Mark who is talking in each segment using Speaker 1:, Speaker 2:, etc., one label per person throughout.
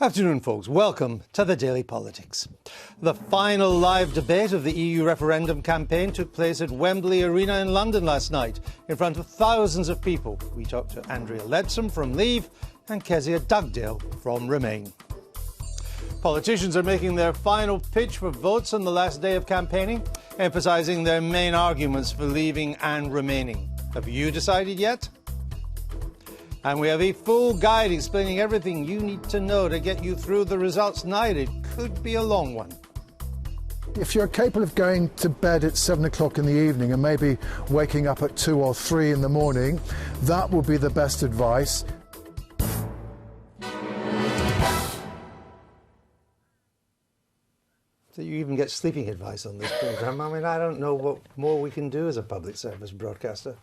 Speaker 1: Afternoon, folks. Welcome to the Daily Politics. The final live debate of the EU referendum campaign took place at Wembley Arena in London last night in front of thousands of people. We talked to Andrea Leadsom from Leave and Kezia Dugdale from Remain. Politicians are making their final pitch for votes on the last day of campaigning, emphasising their main arguments for leaving and remaining. Have you decided yet? And we have a full guide explaining everything you need to know to get you through the results night. It could be a long one.
Speaker 2: If you're capable of going to bed at 7 o'clock in the evening and maybe waking up at 2 or 3 in the morning, that would be the best advice.
Speaker 1: So you even get sleeping advice on this programme. I mean, I don't know what more we can do as a public service broadcaster.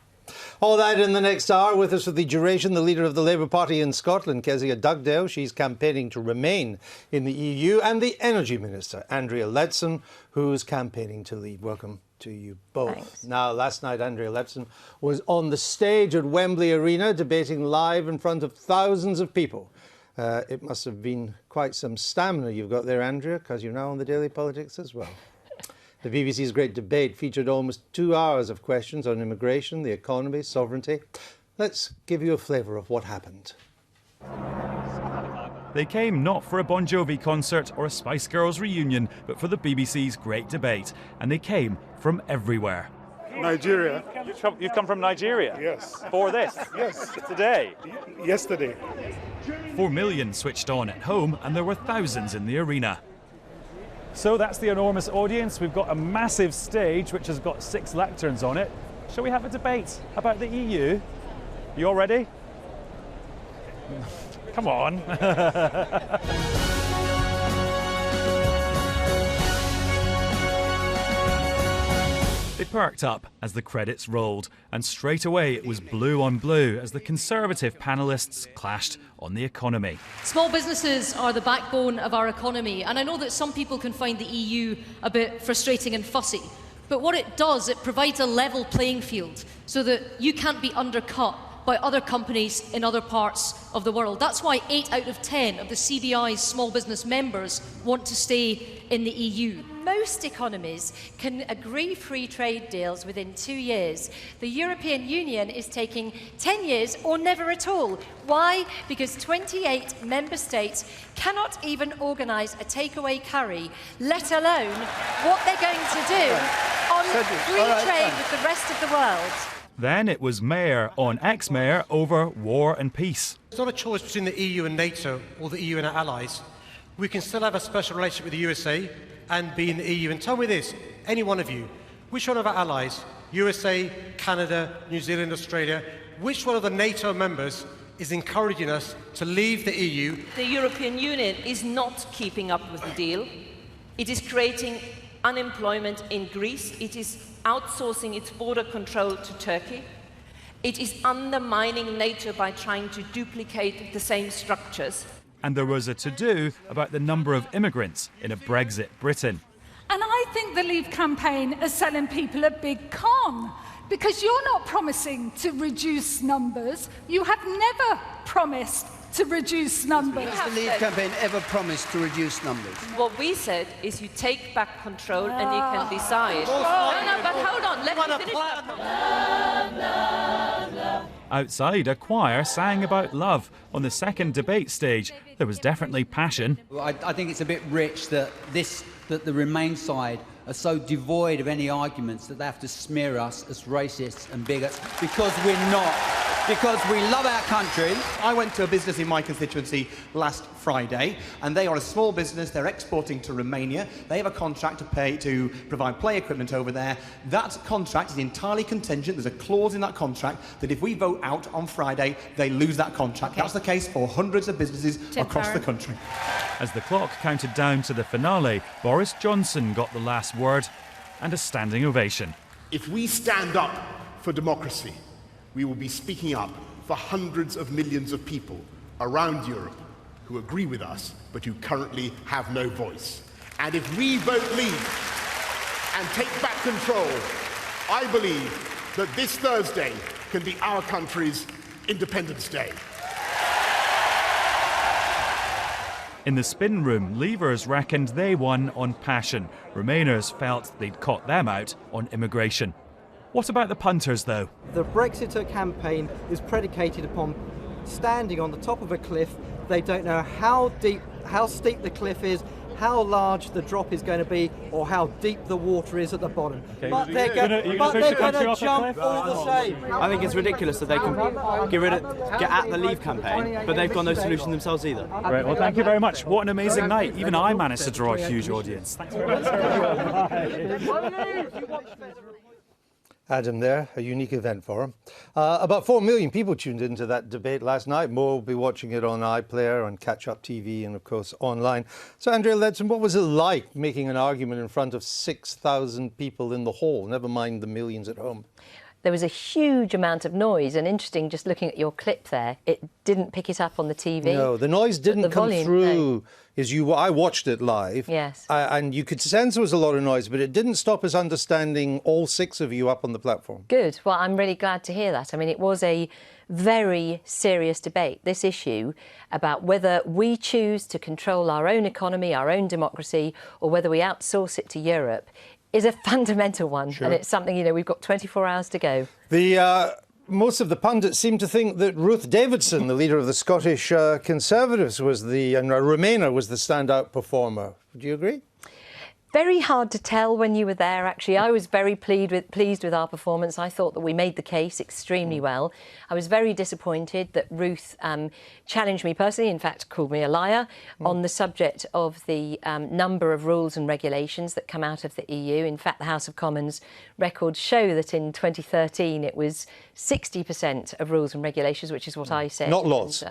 Speaker 1: All that in the next hour. With us for the duration, the leader of the Labour Party in Scotland, Kezia Dugdale. She's campaigning to remain in the EU. And the Energy Minister, Andrea Leadsom, who's campaigning to leave. Welcome to you both.
Speaker 3: Thanks.
Speaker 1: Now, last night, Andrea Leadsom was on the stage at Wembley Arena debating live in front of thousands of people. It must have been quite some stamina you've got there, Andrea, because you're now on the Daily Politics as well. The BBC's Great Debate featured almost 2 hours of questions on immigration, the economy, sovereignty. Let's give you a flavour of what happened.
Speaker 4: They came not for a Bon Jovi concert or a Spice Girls reunion, but for the BBC's Great Debate. And they came from everywhere.
Speaker 5: Nigeria.
Speaker 6: You've come from Nigeria?
Speaker 5: Yes.
Speaker 6: For this?
Speaker 5: Yes.
Speaker 6: Today?
Speaker 5: Yesterday.
Speaker 4: 4 million switched on at home, and there were thousands in the arena.
Speaker 6: So that's the enormous audience. We've got a massive stage which has got 6 lecterns on it. Shall we have a debate about the EU? You all ready? Come on.
Speaker 4: They perked up as the credits rolled, and straight away it was blue on blue as the Conservative panellists clashed on the economy.
Speaker 7: Small businesses are the backbone of our economy, and I know that some people can find the EU a bit frustrating and fussy, but what it does, it provides a level playing field so that you can't be undercut by other companies in other parts of the world. That's why 8 out of 10 of the CBI's small business members want to stay in the EU.
Speaker 3: Most economies can agree free trade deals within 2 years. The European Union is taking 10 years or never at all. Why? Because 28 member states cannot even organise a takeaway curry, let alone what they're going to do on free trade with the rest of the world.
Speaker 4: Then it was mayor on ex-mayor over war and peace.
Speaker 8: It's not a choice between the EU and NATO or the EU and our allies. We can still have a special relationship with the USA and be in the EU. And tell me this, any one of you, which one of our allies, USA, Canada, New Zealand, Australia, which one of the NATO members is encouraging us to leave the EU?
Speaker 9: The European Union is not keeping up with the deal. It is creating unemployment in Greece. It is outsourcing its border control to Turkey. It is undermining NATO by trying to duplicate the same structures.
Speaker 4: And there was a to-do about the number of immigrants in a Brexit Britain.
Speaker 10: And I think the Leave campaign is selling people a big con, because you're not promising to reduce numbers. You have never promised to reduce numbers.
Speaker 11: Has the Leave campaign ever promised to reduce numbers?
Speaker 9: What we said is you take back control and you can decide. No, but hold on, let me finish that.
Speaker 4: Outside, a choir sang about love. On the second debate stage, there was definitely passion.
Speaker 11: I think it's a bit rich that the Remain side are so devoid of any arguments that they have to smear us as racists and bigots, because we're not. Because we love our country.
Speaker 12: I went to a business in my constituency last Friday, and they are a small business. They're exporting to Romania. They have a contract to provide play equipment over there. That contract is entirely contingent. There's a clause in that contract that if we vote out on Friday, they lose that contract. Okay. That's the case for hundreds of businesses across the country.
Speaker 4: As the clock counted down to the finale, Boris Johnson got the last word and a standing ovation.
Speaker 5: If we stand up for democracy, we will be speaking up for hundreds of millions of people around Europe who agree with us but who currently have no voice. And if we vote leave and take back control, I believe that this Thursday can be our country's Independence Day.
Speaker 4: In the spin room, Leavers reckoned they won on passion. Remainers felt they'd caught them out on immigration. What about the punters, though?
Speaker 13: The Brexiter campaign is predicated upon standing on the top of a cliff. They don't know how steep the cliff is, how large the drop is going to be, or how deep the water is at the bottom.
Speaker 6: Okay.
Speaker 13: But they're going to jump all the same.
Speaker 14: I think it's ridiculous that they can get at the Leave campaign, but they've got no solution themselves either.
Speaker 6: Right, well, thank you very much. What an amazing night. Even I managed to draw a huge audience. Thanks very much.
Speaker 1: Adam there, a unique event for him. About 4 million people tuned into that debate last night. More will be watching it on iPlayer, on Catch-Up TV and, of course, online. So, Andrea Ledson, what was it like making an argument in front of 6,000 people in the hall, never mind the millions at home?
Speaker 15: There was a huge amount of noise, and interesting, just looking at your clip there, it didn't pick it up on the TV.
Speaker 1: No, the noise didn't come through. I watched it live.
Speaker 15: Yes.
Speaker 1: And you could sense there was a lot of noise, but it didn't stop us understanding all 6 of you up on the platform.
Speaker 15: Good. Well, I'm really glad to hear that. I mean, it was a very serious debate, this issue about whether we choose to control our own economy, our own democracy, or whether we outsource it to Europe, is a fundamental one. Sure. And it's something, we've got 24 hours to go.
Speaker 1: Most of the pundits seem to think that Ruth Davidson, the leader of the Scottish Conservatives, and Remainer was the standout performer. Do you agree?
Speaker 15: Very hard to tell when you were there, actually. I was very pleased with our performance. I thought that we made the case extremely well. I was very disappointed that Ruth challenged me personally, in fact called me a liar, on the subject of the number of rules and regulations that come out of the EU. In fact, the House of Commons records show that in 2013 it was 60% of rules and regulations, which is what I said.
Speaker 1: Not laws.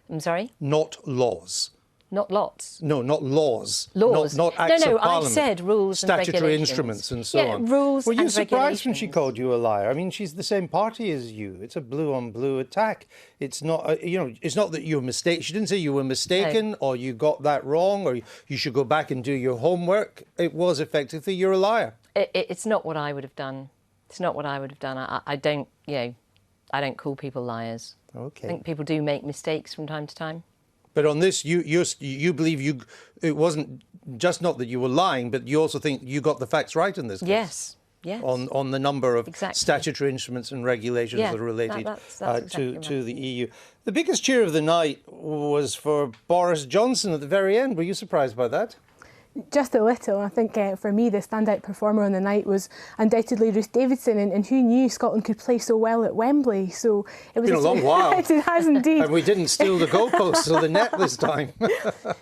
Speaker 15: I'm sorry?
Speaker 1: Not laws.
Speaker 15: Not lots.
Speaker 1: No, not laws.
Speaker 15: Laws.
Speaker 1: Not acts of Parliament.
Speaker 15: I said rules and regulations.
Speaker 1: Statutory instruments and so on.
Speaker 15: Rules
Speaker 1: Were you surprised when she called you a liar? I mean, she's the same party as you. It's a blue-on-blue attack. It's not, it's not that you're mistaken. She didn't say you were mistaken or you got that wrong or you should go back and do your homework. It was effectively, you're a liar.
Speaker 15: It's not what I would have done. It's not what I would have done. I don't, I don't call people liars.
Speaker 1: Okay.
Speaker 15: I think people do make mistakes from time to time.
Speaker 1: But on this, you believe it wasn't just not that you were lying, but you also think you got the facts right in this case.
Speaker 15: Yes, yes.
Speaker 1: On the number of statutory instruments and regulations that are related to the EU. The biggest cheer of the night was for Boris Johnson at the very end. Were you surprised by that?
Speaker 16: Just a little. I think for me the standout performer on the night was undoubtedly Ruth Davidson, and who knew Scotland could play so well at Wembley. So it was
Speaker 1: been a long while.
Speaker 16: It has indeed.
Speaker 1: And we didn't steal the goalposts or the net this time.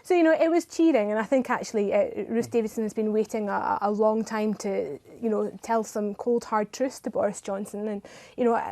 Speaker 16: So it was cheering, and I think actually Ruth Davidson has been waiting a long time to tell some cold hard truths to Boris Johnson. And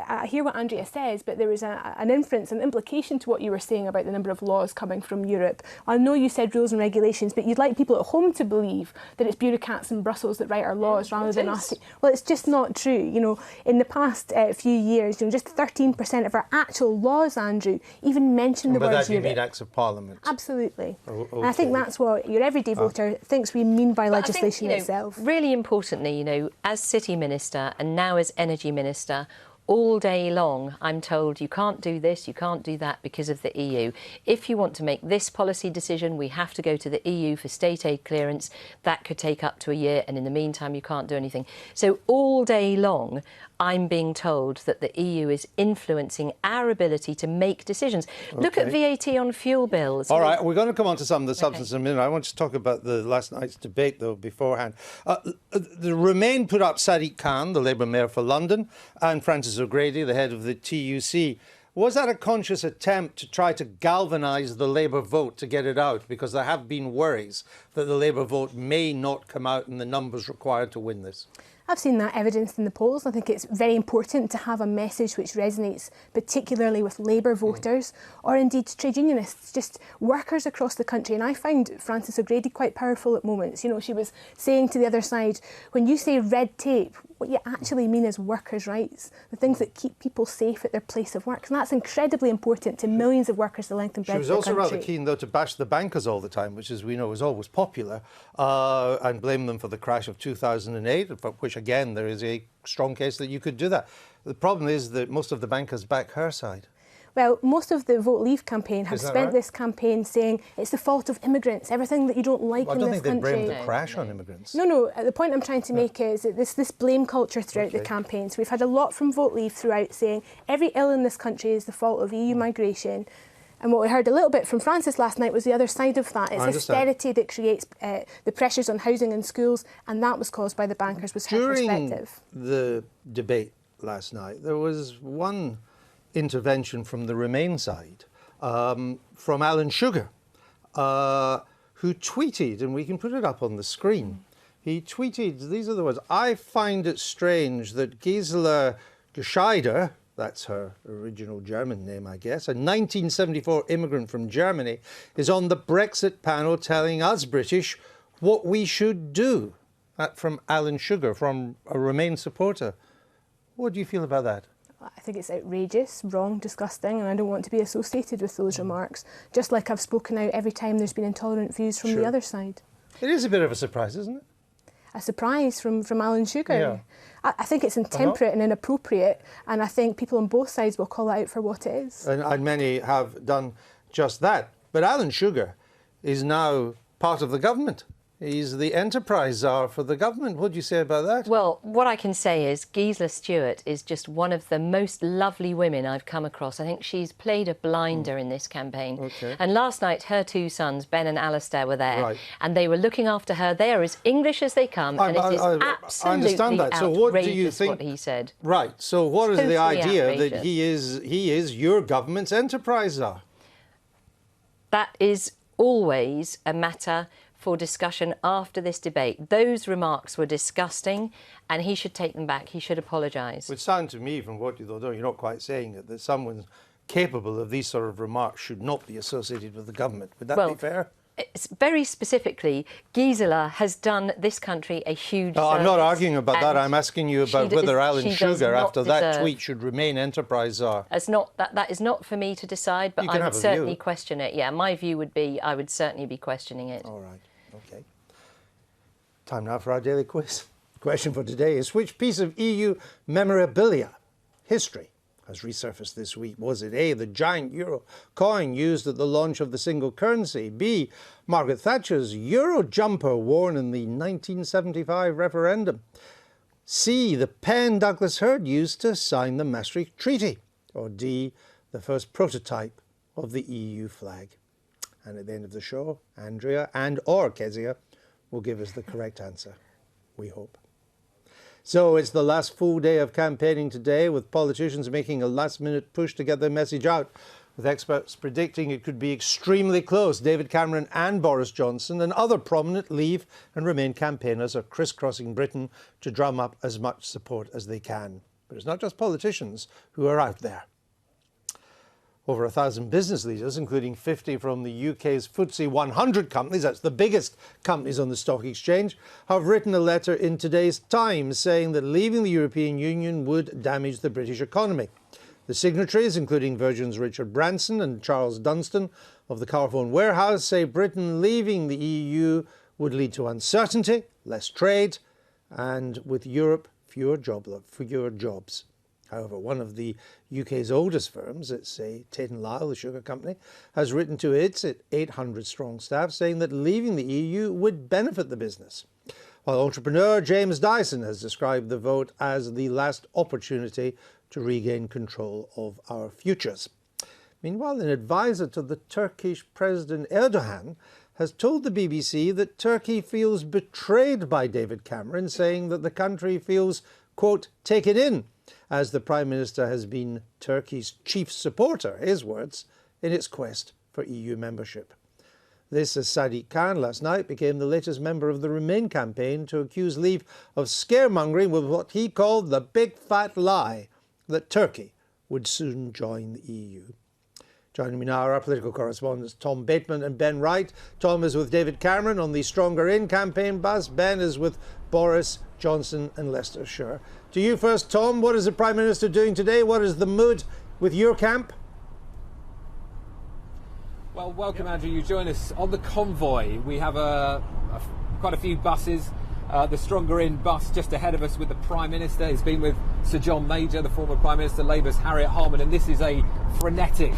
Speaker 16: I hear what Andrea says, but there was an inference, an implication to what you were saying about the number of laws coming from Europe. I know you said rules and regulations, but you'd like people at home to believe that it's bureaucrats in Brussels that write our laws rather than us. Well, it's just not true. In the past few years, just 13% of our actual laws, Andrew, even mention the
Speaker 1: word
Speaker 16: Europe.
Speaker 1: By that you mean acts of Parliament?
Speaker 16: Absolutely.
Speaker 1: Okay.
Speaker 16: And I think that's what your everyday voter thinks we mean by legislation itself.
Speaker 15: Really importantly, as City Minister and now as Energy Minister, all day long, I'm told you can't do this, you can't do that because of the EU. If you want to make this policy decision, we have to go to the EU for state aid clearance. That could take up to a year, and in the meantime, you can't do anything. So all day long, I'm being told that the EU is influencing our ability to make decisions. Okay. Look at VAT on fuel bills.
Speaker 1: All right, we're going to come on to some of the substance in a minute. I want to talk about the last night's debate, though, beforehand. The Remain put up Sadiq Khan, the Labour Mayor for London, and Francis O'Grady, the head of the TUC. Was that a conscious attempt to try to galvanise the Labour vote to get it out? Because there have been worries that the Labour vote may not come out in the numbers required to win this.
Speaker 16: I've seen that evidenced in the polls. I think it's very important to have a message which resonates particularly with Labour voters or indeed trade unionists, just workers across the country. And I found Frances O'Grady quite powerful at moments. She was saying to the other side, when you say red tape, what you actually mean is workers' rights, the things that keep people safe at their place of work. And that's incredibly important to millions of workers the length and breadth of the country.
Speaker 1: She was also rather keen, though, to bash the bankers all the time, which, as we know, is always popular, and blame them for the crash of 2008, for which, again, there is a strong case that you could do that. The problem is that most of the bankers back her side.
Speaker 16: Well, most of the Vote Leave campaign have spent this campaign saying it's the fault of immigrants, everything that you don't like in this country.
Speaker 1: I don't think they blamed the crash on immigrants.
Speaker 16: No, the point I'm trying to make is that this blame culture throughout the campaign. So we've had a lot from Vote Leave throughout saying every ill in this country is the fault of EU migration. And what we heard a little bit from Francis last night was the other side of that. It's austerity that creates the pressures on housing and schools, and that was caused by the bankers, was her perspective.
Speaker 1: During the debate last night, there was one intervention from the Remain side, from Alan Sugar, who tweeted, and we can put it up on the screen. He tweeted, these are the words: "I find it strange that Gisela Gescheider," that's her original German name, I guess, a 1974 immigrant from Germany, is on the Brexit panel telling us British what we should do. That from Alan Sugar, from a Remain supporter. What do you feel about that?
Speaker 16: I think it's outrageous, wrong, disgusting, and I don't want to be associated with those remarks, just like I've spoken out every time there's been intolerant views from the other side.
Speaker 1: It is a bit of a surprise, isn't it?
Speaker 16: A surprise from Alan Sugar. Yeah. I think it's intemperate and inappropriate, and I think people on both sides will call it out for what it is.
Speaker 1: And many have done just that. But Alan Sugar is now part of the government. He's the enterprise czar for the government. What do you say about that?
Speaker 15: Well, what I can say is Gisela Stewart is just one of the most lovely women I've come across. I think she's played a blinder in this campaign. Okay. And last night, her two sons, Ben and Alistair, were there, and they were looking after her. They are as English as they come, and it is absolutely outrageous
Speaker 1: so what do you think,
Speaker 15: what he said.
Speaker 1: Right. So what is the idea that he is your government's enterprise czar?
Speaker 15: That is always a matter for discussion after this debate. Those remarks were disgusting, and he should take them back. He should apologise. It
Speaker 1: would sound to me, from what you're not quite saying it, that someone capable of these sort of remarks should not be associated with the government. Would that be fair?
Speaker 15: It's very specifically, Gisela has done this country a huge service.
Speaker 1: I'm not arguing about that. I'm asking you about whether Alan Sugar, after that tweet, should remain enterprise czar.
Speaker 15: That is not for me to decide, but I would certainly question it. Yeah, my view would be I would certainly be questioning it.
Speaker 1: All right. OK. Time now for our daily quiz. The question for today is, which piece of EU memorabilia, history, has resurfaced this week? Was it A, the giant euro coin used at the launch of the single currency? B, Margaret Thatcher's euro jumper worn in the 1975 referendum? C, the pen Douglas Hurd used to sign the Maastricht Treaty? Or D, the first prototype of the EU flag? And at the end of the show, Andrea or Kezia will give us the correct answer, we hope. So it's the last full day of campaigning today, with politicians making a last-minute push to get their message out, with experts predicting it could be extremely close. David Cameron and Boris Johnson and other prominent Leave and Remain campaigners are crisscrossing Britain to drum up as much support as they can. But it's not just politicians who are out there. Over 1,000 business leaders, including 50 from the UK's FTSE 100 companies, that's the biggest companies on the stock exchange, have written a letter in today's Times saying that leaving the European Union would damage the British economy. The signatories, including Virgin's Richard Branson and Charles Dunstan of the Carphone Warehouse, say Britain leaving the EU would lead to uncertainty, less trade, and with Europe, fewer jobs. However, one of the UK's oldest firms, it's Tate & Lyle, the sugar company, has written to its 800-strong staff saying that leaving the EU would benefit the business. While entrepreneur James Dyson has described the vote as the last opportunity to regain control of our futures. Meanwhile, an advisor to the Turkish President Erdogan has told the BBC that Turkey feels betrayed by David Cameron, saying that the country feels, quote, taken in, as the Prime Minister has been Turkey's chief supporter, his words, in its quest for EU membership. This, as Sadiq Khan last night became the latest member of the Remain campaign to accuse Leave of scaremongering with what he called the big fat lie that Turkey would soon join the EU. Joining me now are our political correspondents Tom Bateman and Ben Wright. Tom is with David Cameron on the Stronger In campaign bus. Ben is with Boris Johnson and Leicestershire. To you first, Tom. What is the Prime Minister doing today? What is the mood with your camp?
Speaker 17: Well, welcome, Andrew. You join us on the convoy. We have quite a few buses the Stronger In bus just ahead of us with the Prime Minister. He's been with Sir John Major, the former Prime Minister, Labour's Harriet Harman, and this is a frenetic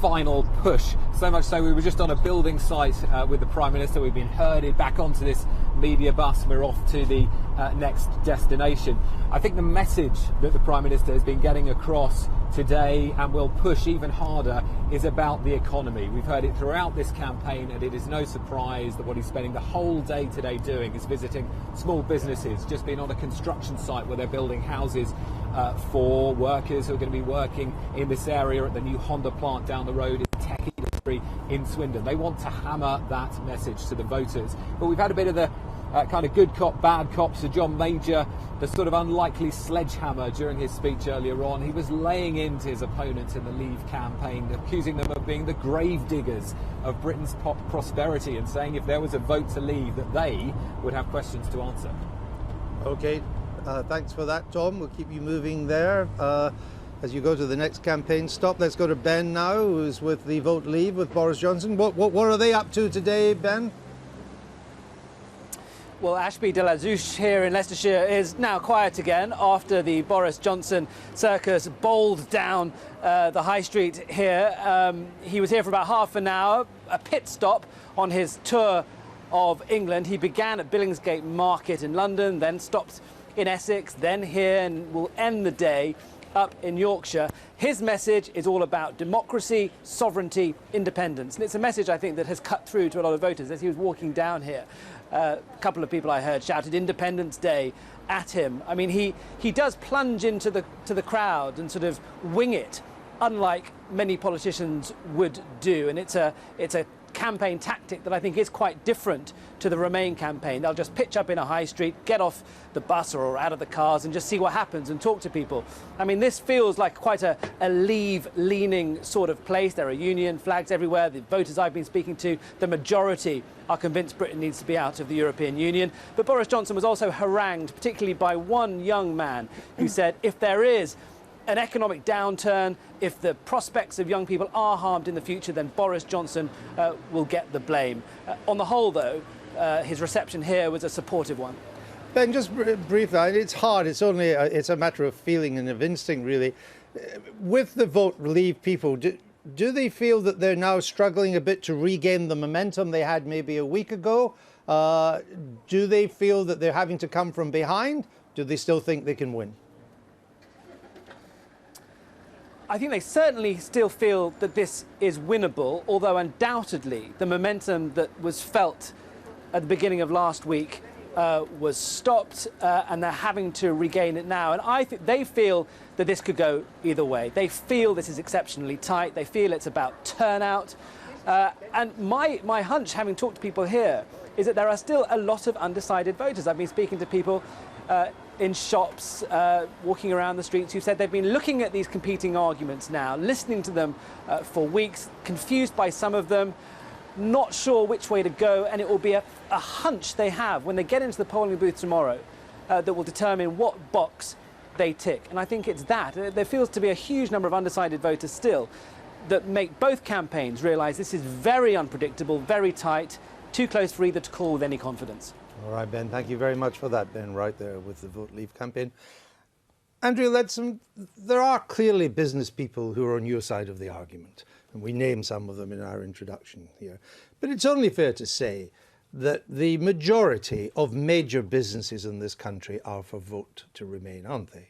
Speaker 17: final push. So much so we were just on a building site with the Prime Minister. We've been herded back onto this media bus and we're off to the next destination. I think the message that the Prime Minister has been getting across today and will push even harder is about the economy. We've heard it throughout this campaign, and it is no surprise that what he's spending the whole day today doing is visiting small businesses. Just been on a construction site where they're building houses for workers who are going to be working in this area at the new Honda plant down the road in tech industry in Swindon. They want to hammer that message to the voters. But we've had a bit of the kind of good cop, bad cop. Sir John Major, the sort of unlikely sledgehammer during his speech earlier on. He was laying into his opponents in the Leave campaign, accusing them of being the grave diggers of Britain's prosperity and saying if there was a vote to leave that they would have questions to answer.
Speaker 1: OK, thanks for that, Tom. We'll keep you moving there. As you go to the next campaign stop, let's go to Ben now, who's with the Vote Leave with Boris Johnson. What are they up to today, Ben?
Speaker 18: Well, Ashby de la Zouche here in Leicestershire is now quiet again after the Boris Johnson circus bowled down the high street here. He was here for about half an hour, a pit stop on his tour of England. He began at Billingsgate Market in London, then stopped in Essex, then here, and will end the day up in Yorkshire. His message is all about democracy, sovereignty, independence. And it's a message, I think, that has cut through to a lot of voters. As he was walking down here, a couple of people I heard shouted Independence Day at him. I mean, he does plunge into the crowd and sort of wing it, unlike many politicians would do. And it's a campaign tactic that I think is quite different to the Remain campaign. They'll just pitch up in a high street, get off the bus or out of the cars and just see what happens and talk to people. I mean, this feels like quite a Leave-leaning sort of place. There are union flags everywhere. The voters I've been speaking to, the majority are convinced Britain needs to be out of the European Union. But Boris Johnson was also harangued, particularly by one young man who said if there is an economic downturn, if the prospects of young people are harmed in the future, then Boris Johnson will get the blame. On the whole, though, his reception here was a supportive one.
Speaker 1: Ben, just briefly, it's hard. It's a matter of feeling and of instinct, really. With the Vote Leave people, do they feel that they're now struggling a bit to regain the momentum they had maybe a week ago? Do they feel that they're having to come from behind? Do they still think they can win?
Speaker 18: I think they certainly still feel that this is winnable, although undoubtedly the momentum that was felt at the beginning of last week was stopped and they're having to regain it now. And I think they feel that this could go either way. They feel this is exceptionally tight. They feel it's about turnout. And my hunch, having talked to people here, is that there are still a lot of undecided voters. I've been speaking to people in shops, walking around the streets, who said they've been looking at these competing arguments now, listening to them for weeks, confused by some of them, not sure which way to go, and it will be a hunch they have when they get into the polling booth tomorrow that will determine what box they tick. And I think it's that. There feels to be a huge number of undecided voters still that make both campaigns realise this is very unpredictable, very tight, too close for either to call with any confidence.
Speaker 1: All right, Ben, thank you very much for that, Ben, right there with the Vote Leave campaign. Andrea Leadsom, there are clearly business people who are on your side of the argument, and we name some of them in our introduction here. But it's only fair to say that the majority of major businesses in this country are for Vote to Remain, aren't they?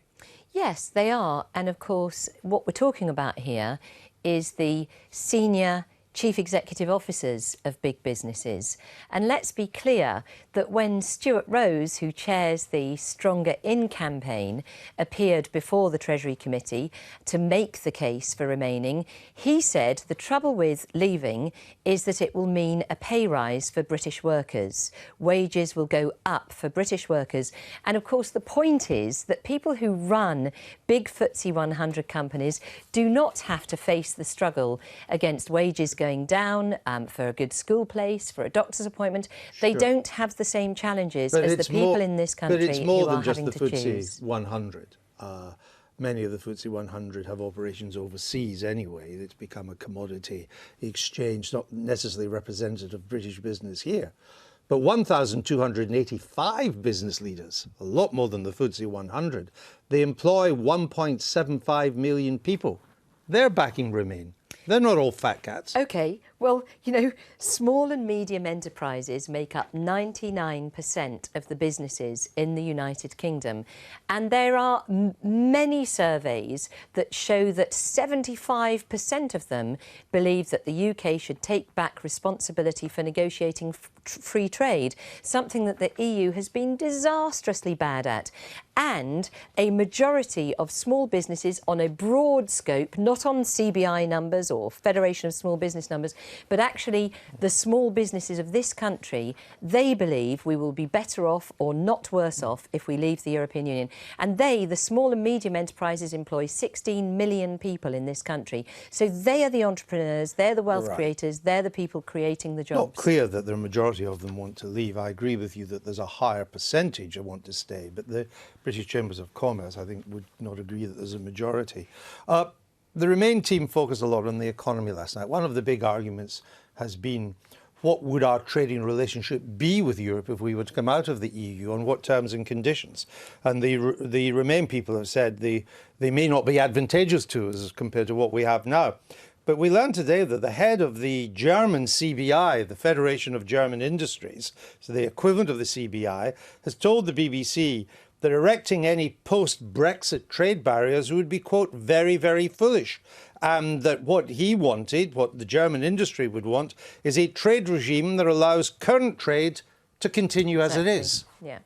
Speaker 15: Yes, they are. And of course, what we're talking about here is the senior chief executive officers of big businesses. And let's be clear that when Stuart Rose, who chairs the Stronger In campaign, appeared before the Treasury Committee to make the case for remaining, he said the trouble with leaving is that it will mean a pay rise for British workers. Wages will go up for British workers. And of course, the point is that people who run big FTSE 100 companies do not have to face the struggle against wages going down, for a good school place, for a doctor's appointment. They don't have the same challenges as the people in this country
Speaker 1: who are having to choose. But it's more than just the FTSE 100. Many of the FTSE 100 have operations overseas anyway. It's become a commodity exchange, not necessarily representative of British business here. But 1,285 business leaders, a lot more than the FTSE 100, they employ 1.75 million people. They're backing Remain. They're not all fat cats.
Speaker 15: OK, well, you know, small and medium enterprises make up 99% of the businesses in the United Kingdom. And there are many surveys that show that 75% of them believe that the UK should take back responsibility for negotiating free trade, something that the EU has been disastrously bad at. And a majority of small businesses on a broad scope, not on CBI numbers or Federation of Small Business numbers, but actually the small businesses of this country, they believe we will be better off or not worse off if we leave the European Union. And they, the small and medium enterprises, employ 16 million people in this country. So they are the entrepreneurs, they're the wealth creators, they're the people creating the jobs.
Speaker 1: Not clear that the majority of them want to leave. I agree with you that there's a higher percentage that want to stay, but the British Chambers of Commerce, I think, would not agree that there's a majority. The Remain team focused a lot on the economy last night. One of the big arguments has been, what would our trading relationship be with Europe if we were to come out of the EU, on what terms and conditions? And the Remain people have said they may not be advantageous to us compared to what we have now. But we learned today that the head of the German CBI, the Federation of German Industries, so the equivalent of the CBI, has told the BBC that erecting any post-Brexit trade barriers would be, quote, very, very foolish. And that what he wanted, what the German industry would want, is a trade regime that allows current trade to continue as it is.
Speaker 15: Yeah.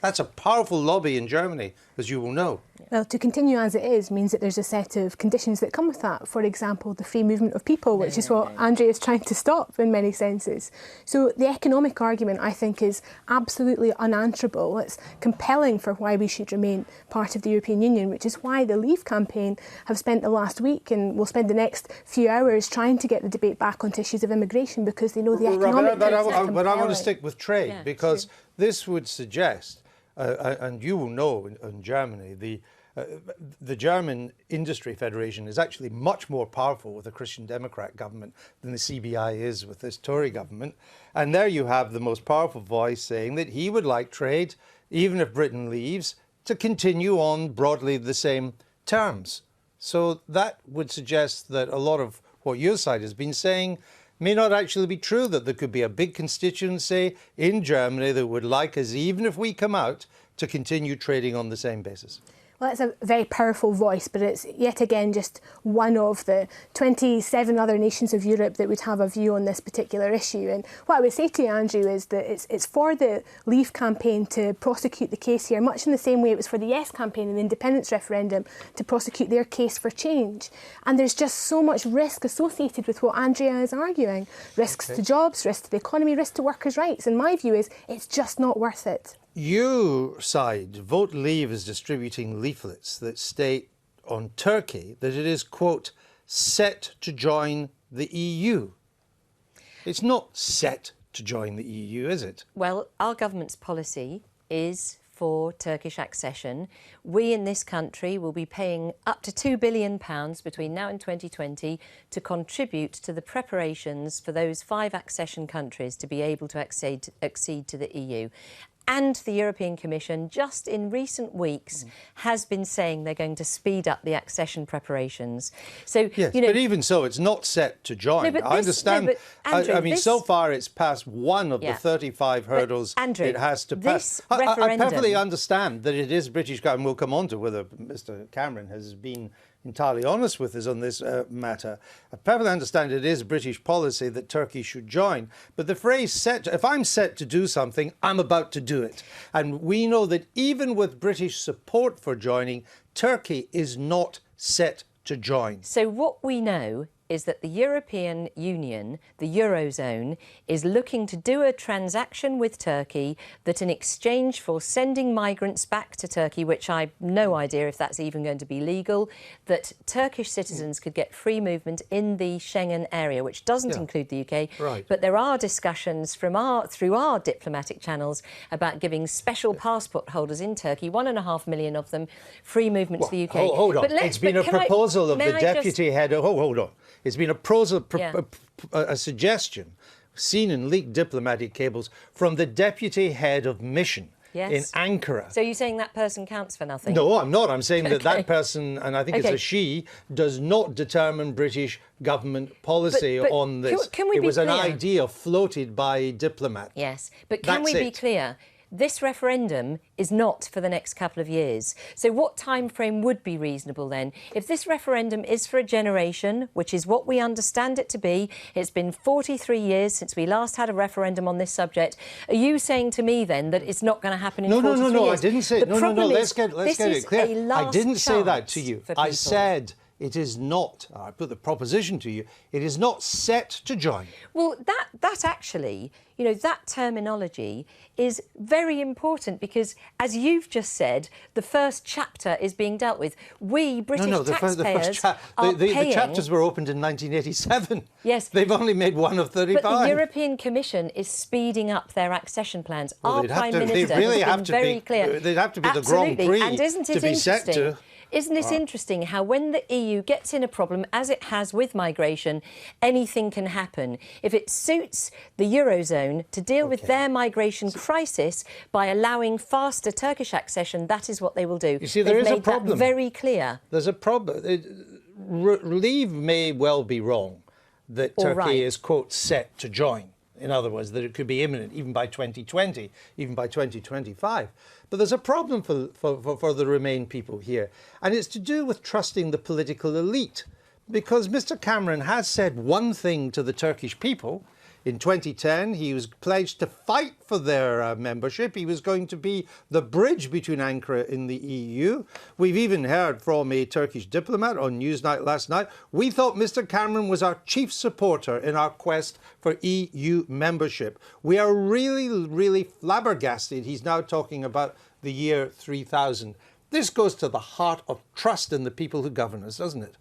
Speaker 1: That's a powerful lobby in Germany, as you will know.
Speaker 16: Well, to continue as it is means that there's a set of conditions that come with that. For example, the free movement of people, which is what Andrea is trying to stop in many senses. So the economic argument, I think, is absolutely unanswerable. It's compelling for why we should remain part of the European Union, which is why the Leave campaign have spent the last week and will spend the next few hours trying to get the debate back onto issues of immigration, because they know the economic...
Speaker 1: But I want to stick with trade, because this would suggest, and you will know in Germany, the German Industry Federation is actually much more powerful with a Christian Democrat government than the CBI is with this Tory government. And there you have the most powerful voice saying that he would like trade, even if Britain leaves, to continue on broadly the same terms. So that would suggest that a lot of what your side has been saying may not actually be true, that there could be a big constituency in Germany that would like us, even if we come out, to continue trading on the same basis.
Speaker 16: Well, it's a very powerful voice, but it's yet again just one of the 27 other nations of Europe that would have a view on this particular issue. And what I would say to you, Andrew, is that it's for the Leave campaign to prosecute the case here, much in the same way it was for the Yes campaign and the independence referendum to prosecute their case for change. And there's just so much risk associated with what Andrea is arguing. Risks to jobs, risks to the economy, risks to workers' rights. And my view is it's just not worth it.
Speaker 1: Your side, Vote Leave, is distributing leaflets that state on Turkey that it is, quote, set to join the EU. It's not set to join the EU, is it?
Speaker 15: Well, our government's policy is for Turkish accession. We in this country will be paying up to £2 billion between now and 2020 to contribute to the preparations for those 5 accession countries to be able to accede to the EU. And the European Commission, just in recent weeks, has been saying they're going to speed up the accession preparations. So,
Speaker 1: yes,
Speaker 15: you know,
Speaker 1: but even so, it's not set to join.
Speaker 15: No, but
Speaker 1: I understand.
Speaker 15: No, but Andrew,
Speaker 1: I mean, so far it's passed one of the 35 hurdles
Speaker 15: Andrew,
Speaker 1: it has to pass. I perfectly understand that it is British, and we'll come on to whether Mr. Cameron has been entirely honest with us on this matter. I perfectly understand it is British policy that Turkey should join, but the phrase set, if I'm set to do something, I'm about to do it. And we know that even with British support for joining, Turkey is not set to join.
Speaker 15: So what we know is that the European Union, the Eurozone, is looking to do a transaction with Turkey that in exchange for sending migrants back to Turkey, which I've no idea if that's even going to be legal, that Turkish citizens could get free movement in the Schengen area, which doesn't include the UK.
Speaker 1: Right.
Speaker 15: But there are discussions through our diplomatic channels about giving special passport holders in Turkey, 1.5 million of them, free movement to the UK.
Speaker 1: Hold on. It's been a proposal of the deputy head. Hold on. It's been a suggestion seen in leaked diplomatic cables from the deputy head of mission in Ankara.
Speaker 15: So you're saying that person counts for nothing?
Speaker 1: No, I'm not. I'm saying that that person, and I think it's a she, does not determine British government policy on this.
Speaker 15: Can we
Speaker 1: it
Speaker 15: be
Speaker 1: was
Speaker 15: clear?
Speaker 1: An idea floated by a diplomat.
Speaker 15: Yes, but can we be clear? This referendum is not for the next couple of years. So what time frame would be reasonable then? If this referendum is for a generation, which is what we understand it to be, it's been 43 years since we last had a referendum on this subject. Are you saying to me then that it's not going to happen in 43 years?
Speaker 1: No, I didn't say it. No, let's get it clear. I didn't say that to you. I said it is not, I put the proposition to you, it is not set to join.
Speaker 15: Well, that actually, you know, that terminology is very important because, as you've just said, the first chapter is being dealt with. We, British taxpayers,
Speaker 1: the chapters were opened in 1987.
Speaker 15: Yes.
Speaker 1: They've only made one of 35.
Speaker 15: But the European Commission is speeding up their accession plans.
Speaker 1: Well,
Speaker 15: Our Prime Minister has been very clear.
Speaker 1: They'd have to be the Grand Prix
Speaker 15: and isn't it
Speaker 1: to be set to.
Speaker 15: Isn't it interesting how when the EU gets in a problem, as it has with migration, anything can happen? If it suits the Eurozone to deal with their migration crisis by allowing faster Turkish accession, that is what they will do.
Speaker 1: You see, there is a problem.
Speaker 15: That very clear.
Speaker 1: There's a problem. Leave may well be wrong that Turkey is, quote, set to join. In other words, that it could be imminent, even by 2020, even by 2025. But there's a problem for the Remain people here, and it's to do with trusting the political elite. Because Mr. Cameron has said one thing to the Turkish people. In 2010, he was pledged to fight for their membership. He was going to be the bridge between Ankara and the EU. We've even heard from a Turkish diplomat on Newsnight last night. We thought Mr. Cameron was our chief supporter in our quest for EU membership. We are really, really flabbergasted. He's now talking about the year 3000. This goes to the heart of trust in the people who govern us, doesn't it?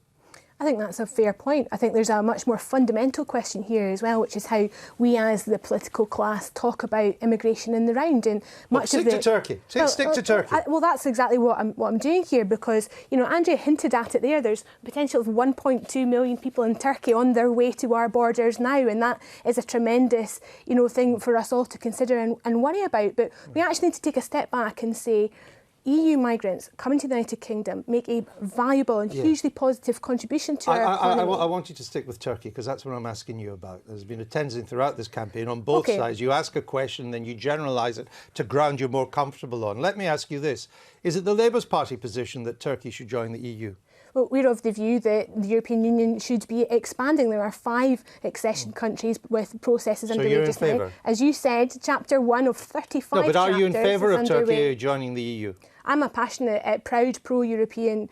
Speaker 16: I think that's a fair point. I think there's a much more fundamental question here as well, which is how we as the political class talk about immigration in the round. And
Speaker 1: stick to Turkey. Stick to Turkey.
Speaker 16: Well, that's exactly what I'm doing here because, you know, Andrea hinted at it there. There's potential of 1.2 million people in Turkey on their way to our borders now, and that is a tremendous, you know, thing for us all to consider and worry about. But we actually need to take a step back and say, EU migrants coming to the United Kingdom make a valuable and hugely positive contribution to our economy.
Speaker 1: I want you to stick with Turkey because that's what I'm asking you about. There's been a tendency throughout this campaign on both sides. You ask a question, then you generalise it to ground you're more comfortable on. Let me ask you this. Is it the Labour's party position that Turkey should join the EU?
Speaker 16: Well, we're of the view that the European Union should be expanding. There are 5 accession countries with processes underway just now. As you said, Chapter 1 of 35
Speaker 1: No, but are you in
Speaker 16: chapters
Speaker 1: favour of
Speaker 16: is
Speaker 1: Turkey
Speaker 16: underway.
Speaker 1: joining the EU?
Speaker 16: I'm a passionate, proud, pro-European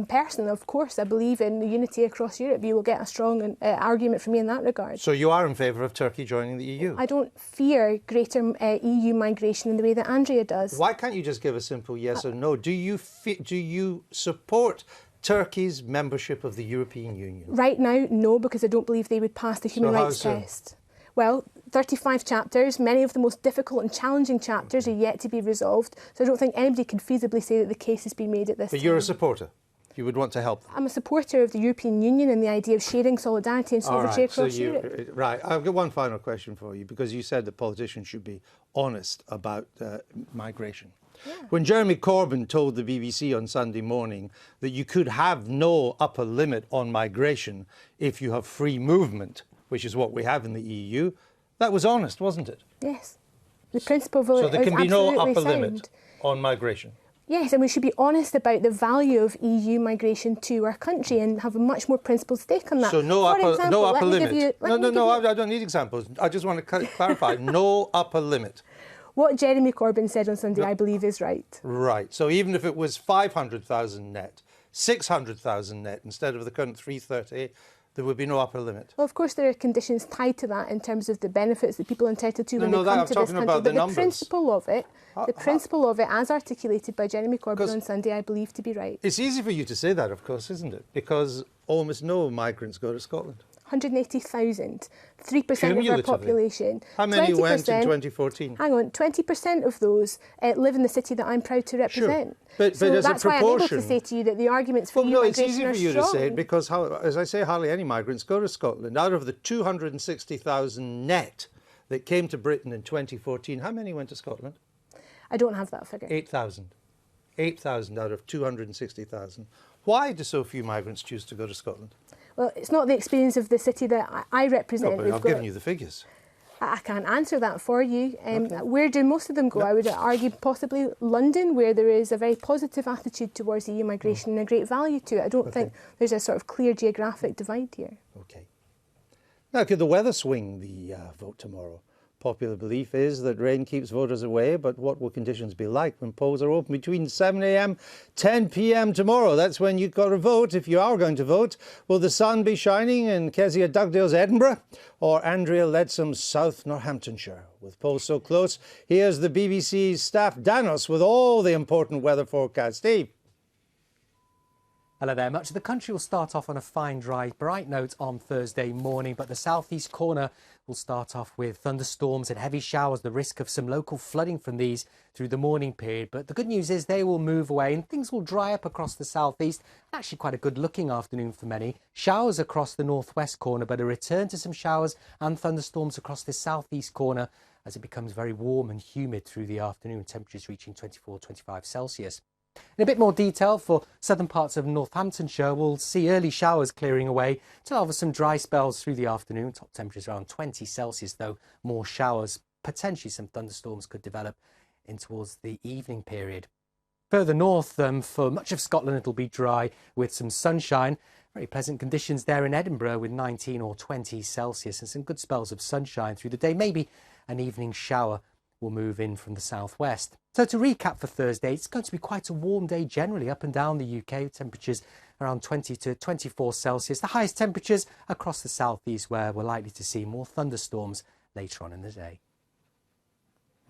Speaker 16: person. Of course, I believe in unity across Europe. You will get a strong argument from me in that regard.
Speaker 1: So you are in favour of Turkey joining the EU?
Speaker 16: I don't fear greater EU migration in the way that Andrea does.
Speaker 1: Why can't you just give a simple yes or no? Do you support Turkey's membership of the European Union?
Speaker 16: Right now, no, because I don't believe they would pass the human rights test. Well, 35 chapters, many of the most difficult and challenging chapters are yet to be resolved. So I don't think anybody can feasibly say that the case has been made at this time.
Speaker 1: But you're a supporter? You would want to help them?
Speaker 16: I'm a supporter of the European Union and the idea of sharing solidarity and sovereignty across Europe.
Speaker 1: Right. I've got one final question for you, because you said that politicians should be honest about migration. Yeah. When Jeremy Corbyn told the BBC on Sunday morning that you could have no upper limit on migration if you have free movement, which is what we have in the EU, that was honest, wasn't it?
Speaker 16: Yes. The principle of it
Speaker 1: So there can be no upper
Speaker 16: sound.
Speaker 1: limit on migration?
Speaker 16: Yes, and we should be honest about the value of EU migration to our country and have a much more principled stake on that.
Speaker 1: So no upper limit? No, I don't need examples. I just want to clarify, no upper limit.
Speaker 16: What Jeremy Corbyn said on Sunday, I believe, is right.
Speaker 1: Right. So even if it was 500,000 net, 600,000 net instead of the current 330, there would be no upper limit.
Speaker 16: Well, of course, there are conditions tied to that in terms of the benefits that people are entitled to when they come to this country.
Speaker 1: About
Speaker 16: but
Speaker 1: the
Speaker 16: principle of it, as articulated by Jeremy Corbyn on Sunday, I believe to be right.
Speaker 1: It's easy for you to say that, of course, isn't it? Because almost no migrants go to Scotland.
Speaker 16: 180,000, 3% of our population.
Speaker 1: How many went in
Speaker 16: 20%,
Speaker 1: 2014?
Speaker 16: Hang on, 20% of those live in the city that I'm proud to represent.
Speaker 1: But
Speaker 16: so
Speaker 1: as
Speaker 16: that's
Speaker 1: a
Speaker 16: why I'm able to
Speaker 1: proportion,
Speaker 16: say to you that the arguments for
Speaker 1: no, it's
Speaker 16: migration
Speaker 1: easy
Speaker 16: are
Speaker 1: for you
Speaker 16: strong.
Speaker 1: to say it because, as I say, hardly any migrants go to Scotland. Out of the 260,000 net that came to Britain in 2014, how many went to Scotland?
Speaker 16: I don't have that figure.
Speaker 1: 8,000. 8,000 out of 260,000. Why do so few migrants choose to go to Scotland?
Speaker 16: Well, it's not the experience of the city that I represent.
Speaker 1: No, but I've given you the figures.
Speaker 16: I can't answer that for you. Where do most of them go? I would argue possibly London, where there is a very positive attitude towards EU migration and a great value to it. I don't think there's a sort of clear geographic divide here.
Speaker 1: Okay. Now, could the weather swing the vote tomorrow? Popular belief is that rain keeps voters away, but what will conditions be like when polls are open between 7 a.m, 10 p.m. tomorrow? That's when you've got to vote, if you are going to vote. Will the sun be shining in Kezia Dugdale's Edinburgh or Andrea Leadsom's South Northamptonshire? With polls so close, here's the BBC's staff Danos with all the important weather forecasts. Steve.
Speaker 19: Hello there. Much of the country will start off on a fine, dry, bright note on Thursday morning, but the southeast corner will start off with thunderstorms and heavy showers, the risk of some local flooding from these through the morning period. But the good news is they will move away and things will dry up across the southeast. Actually quite a good looking afternoon for many. Showers across the northwest corner, but a return to some showers and thunderstorms across the southeast corner as it becomes very warm and humid through the afternoon, temperatures reaching 24, 25 Celsius. In a bit more detail, for southern parts of Northamptonshire, we'll see early showers clearing away to offer some dry spells through the afternoon. Top temperatures around 20 Celsius, though more showers. Potentially some thunderstorms could develop in towards the evening period. Further north, for much of Scotland, it'll be dry with some sunshine. Very pleasant conditions there in Edinburgh with 19 or 20 Celsius and some good spells of sunshine through the day. Maybe an evening shower will move in from the southwest. So to recap for Thursday, it's going to be quite a warm day generally up and down the UK. Temperatures around 20 to 24 Celsius. The highest temperatures across the southeast, where we're likely to see more thunderstorms later on in the day.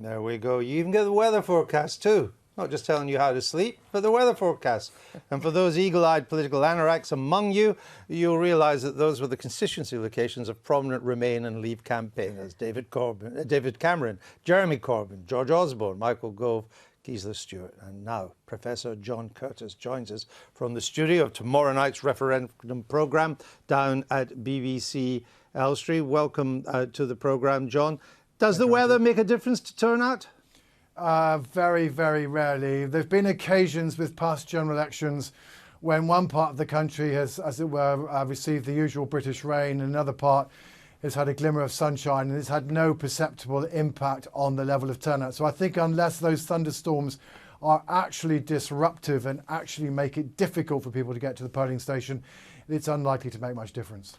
Speaker 1: There we go. You even get the weather forecast too. Not just telling you how to sleep, but the weather forecast. And for those eagle-eyed political anoraks among you, you'll realise that those were the constituency locations of prominent Remain and Leave campaigners. David Cameron, Jeremy Corbyn, George Osborne, Michael Gove, Gisela Stewart. And now Professor John Curtis joins us from the studio of tomorrow night's referendum programme down at BBC Elstree. Welcome to the programme, John. Does the weather make a difference to turnout?
Speaker 2: Very, very rarely. There have been occasions with past general elections when one part of the country has, as it were, received the usual British rain, and another part has had a glimmer of sunshine, and it's had no perceptible impact on the level of turnout. So I think unless those thunderstorms are actually disruptive and actually make it difficult for people to get to the polling station, it's unlikely to make much difference.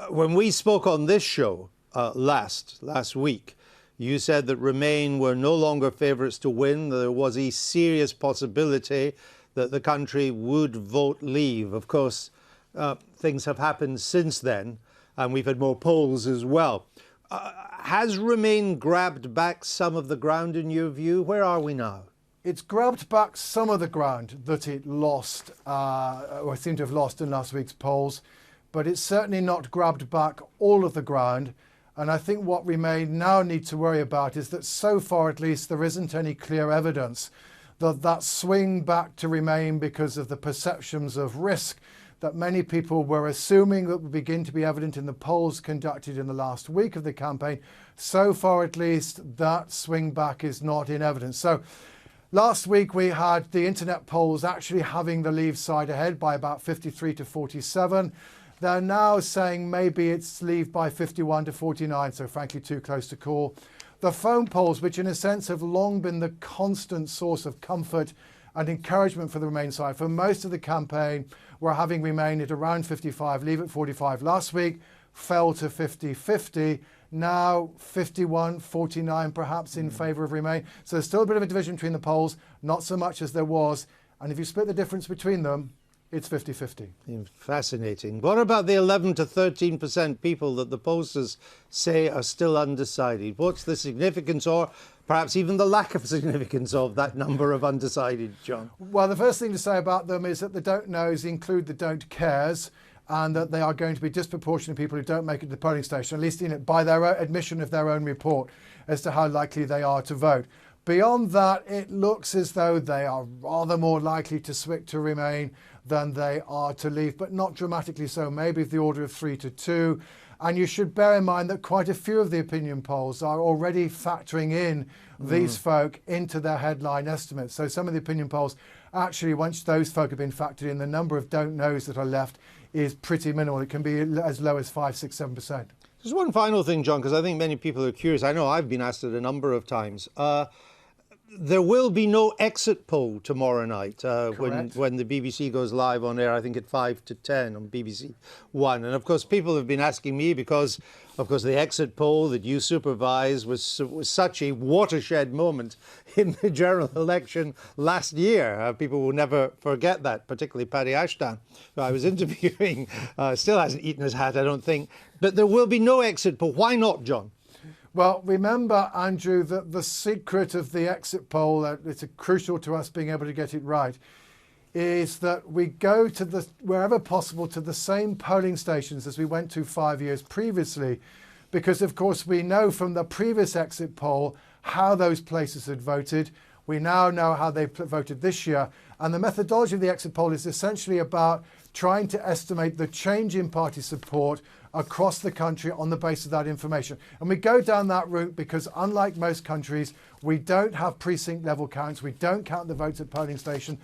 Speaker 1: When we spoke on this show last week, you said that Remain were no longer favourites to win. There was a serious possibility that the country would vote Leave. Of course, things have happened since then, and we've had more polls as well. Has Remain grabbed back some of the ground in your view? Where are we now?
Speaker 2: It's grabbed back some of the ground that it lost, or seemed to have lost in last week's polls, but it's certainly not grabbed back all of the ground. And I think what Remain now need to worry about is that so far at least there isn't any clear evidence that that swing back to Remain because of the perceptions of risk that many people were assuming that would begin to be evident in the polls conducted in the last week of the campaign. So far at least that swing back is not in evidence. So last week we had the internet polls actually having the Leave side ahead by about 53 to 47. They're now saying maybe it's Leave by 51 to 49, so frankly too close to call. The phone polls, which in a sense have long been the constant source of comfort and encouragement for the Remain side, for most of the campaign were having Remain at around 55, Leave at 45. Last week fell to 50-50, now 51-49 perhaps in favour of Remain. So there's still a bit of a division between the polls, not so much as there was. And if you split the difference between them, it's 50-50.
Speaker 1: Fascinating. What about the 11 to 13% people that the pollsters say are still undecided? What's the significance, or perhaps even the lack of significance, of that number of undecided, John?
Speaker 2: Well, the first thing to say about them is that the don't knows include the don't cares. and that they are going to be disproportionate people who don't make it to the polling station, at least by their own admission of their own report, as to how likely they are to vote. Beyond that, it looks as though they are rather more likely to remain than they are to leave, but not dramatically so, maybe the order of 3-2. And you should bear in mind that quite a few of the opinion polls are already factoring in these folk into their headline estimates. So some of the opinion polls, actually, once those folk have been factored in, the number of don't knows that are left is pretty minimal. It can be as low as 5, 6, 7%.
Speaker 1: Just one final thing, John, because I think many people are curious. I know I've been asked it a number of times. There will be no exit poll tomorrow night when the BBC goes live on air, I think at 5 to 10 on BBC One. And of course, people have been asking me because, of course, the exit poll that you supervised was such a watershed moment in the general election last year. People will never forget that, particularly Paddy Ashton, who I was interviewing, still hasn't eaten his hat, I don't think. But there will be no exit poll. Why not, John?
Speaker 2: Well, remember, Andrew, that the secret of the exit poll, it's crucial to us being able to get it right, is that we go to wherever possible to the same polling stations as we went to 5 years previously, because, of course, we know from the previous exit poll how those places had voted. We now know how they voted this year. And the methodology of the exit poll is essentially about trying to estimate the change in party support across the country on the basis of that information. And we go down that route because, unlike most countries, we don't have precinct level counts. We don't count the votes at polling station.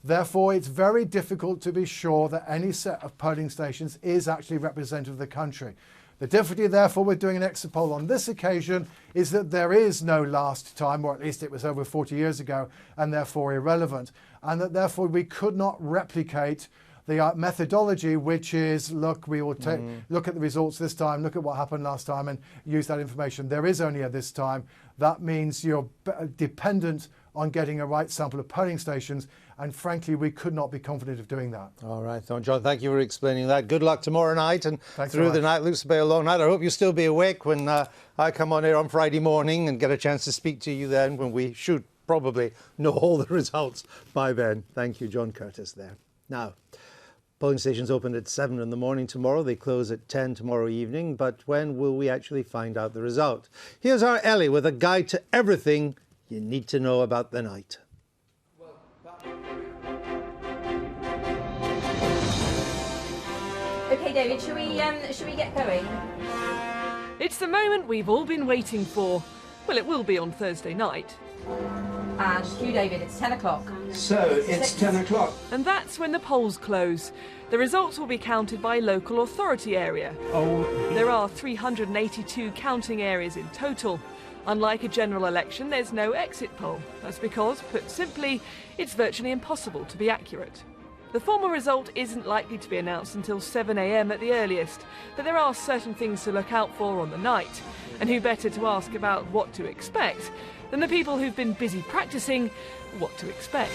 Speaker 2: Therefore, it's very difficult to be sure that any set of polling stations is actually representative of the country. The difficulty, therefore, with doing an exit poll on this occasion is that there is no last time, or at least it was over 40 years ago, and therefore irrelevant. And that, therefore, we could not replicate the methodology, which is, look, we will look at the results this time, look at what happened last time, and use that information. There is only a this time. That means you're dependent on getting a right sample of polling stations, and frankly, we could not be confident of doing that.
Speaker 1: All right, John, thank you for explaining that. Good luck tomorrow night and
Speaker 2: Thanks
Speaker 1: through the night. Looks to be a long night. I hope you'll still be awake when I come on air on Friday morning and get a chance to speak to you then, when we should probably know all the results by then. Thank you, John Curtis there. Now, polling stations open at 7 in the morning tomorrow. They close at 10 tomorrow evening. But when will we actually find out the result? Here's our Ellie with a guide to everything you need to know about the night.
Speaker 20: OK, David, should we get going?
Speaker 21: It's the moment we've all been waiting for. Well, it will be on Thursday night.
Speaker 20: And cue David, it's 10 o'clock.
Speaker 22: So, it's 10 o'clock.
Speaker 21: And that's when the polls close. The results will be counted by local authority area. There are 382 counting areas in total. Unlike a general election, there's no exit poll. That's because, put simply, it's virtually impossible to be accurate. The formal result isn't likely to be announced until 7 a.m. at the earliest, but there are certain things to look out for on the night. And who better to ask about what to expect than the people who've been busy practising what to expect.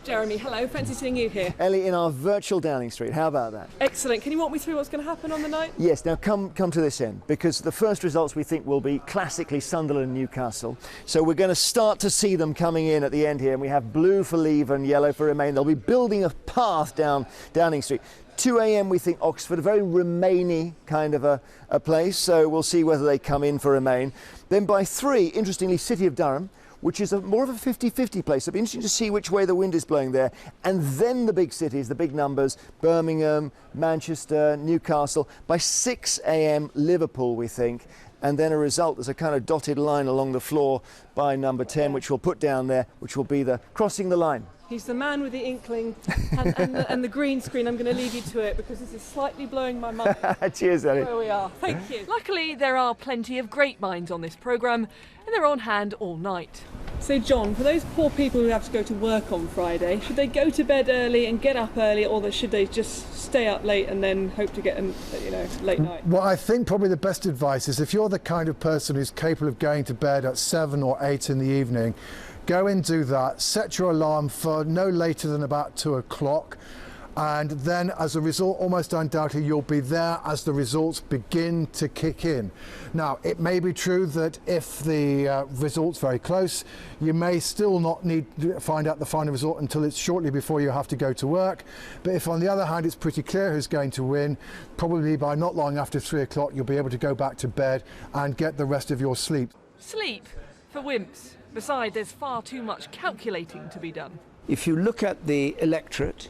Speaker 21: Jeremy, hello, fancy seeing you here.
Speaker 23: Ellie, in our virtual Downing Street, how about that?
Speaker 21: Excellent. Can you walk me through what's going to happen on the night?
Speaker 23: Yes, now come to this end, because the first results we think will be classically Sunderland and Newcastle. So we're going to start to see them coming in at the end here, and we have blue for Leave and yellow for Remain. They'll be building a path down Downing Street. 2 a.m. we think Oxford, a very Remainy kind of a place, so we'll see whether they come in for Remain. Then by 3, interestingly, City of Durham, which is more of a 50-50 place. It'll be interesting to see which way the wind is blowing there. And then the big cities, the big numbers, Birmingham, Manchester, Newcastle. By 6 a.m, Liverpool, we think. And then a result, there's a kind of dotted line along the floor by number 10, which we'll put down there, which will be the crossing the line.
Speaker 21: He's the man with the inkling and the green screen. I'm going to leave you to it because this is slightly blowing my mind.
Speaker 23: Cheers, Ellie.
Speaker 21: There we are. Thank you. Luckily, there are plenty of great minds on this programme and they're on hand all night. So, John, for those poor people who have to go to work on Friday, should they go to bed early and get up early, or should they just stay up late and then hope to get a late night?
Speaker 2: Well, I think probably the best advice is if you're the kind of person who's capable of going to bed at 7 or 8 in the evening, go and do that. Set your alarm for no later than about 2 o'clock. And then as a result, almost undoubtedly, you'll be there as the results begin to kick in. Now, it may be true that if the result's very close, you may still not need to find out the final result until it's shortly before you have to go to work. But if, on the other hand, it's pretty clear who's going to win, probably by not long after 3 o'clock, you'll be able to go back to bed and get the rest of your sleep.
Speaker 21: Sleep for wimps. Besides, there's far too much calculating to be done.
Speaker 3: If you look at the electorate,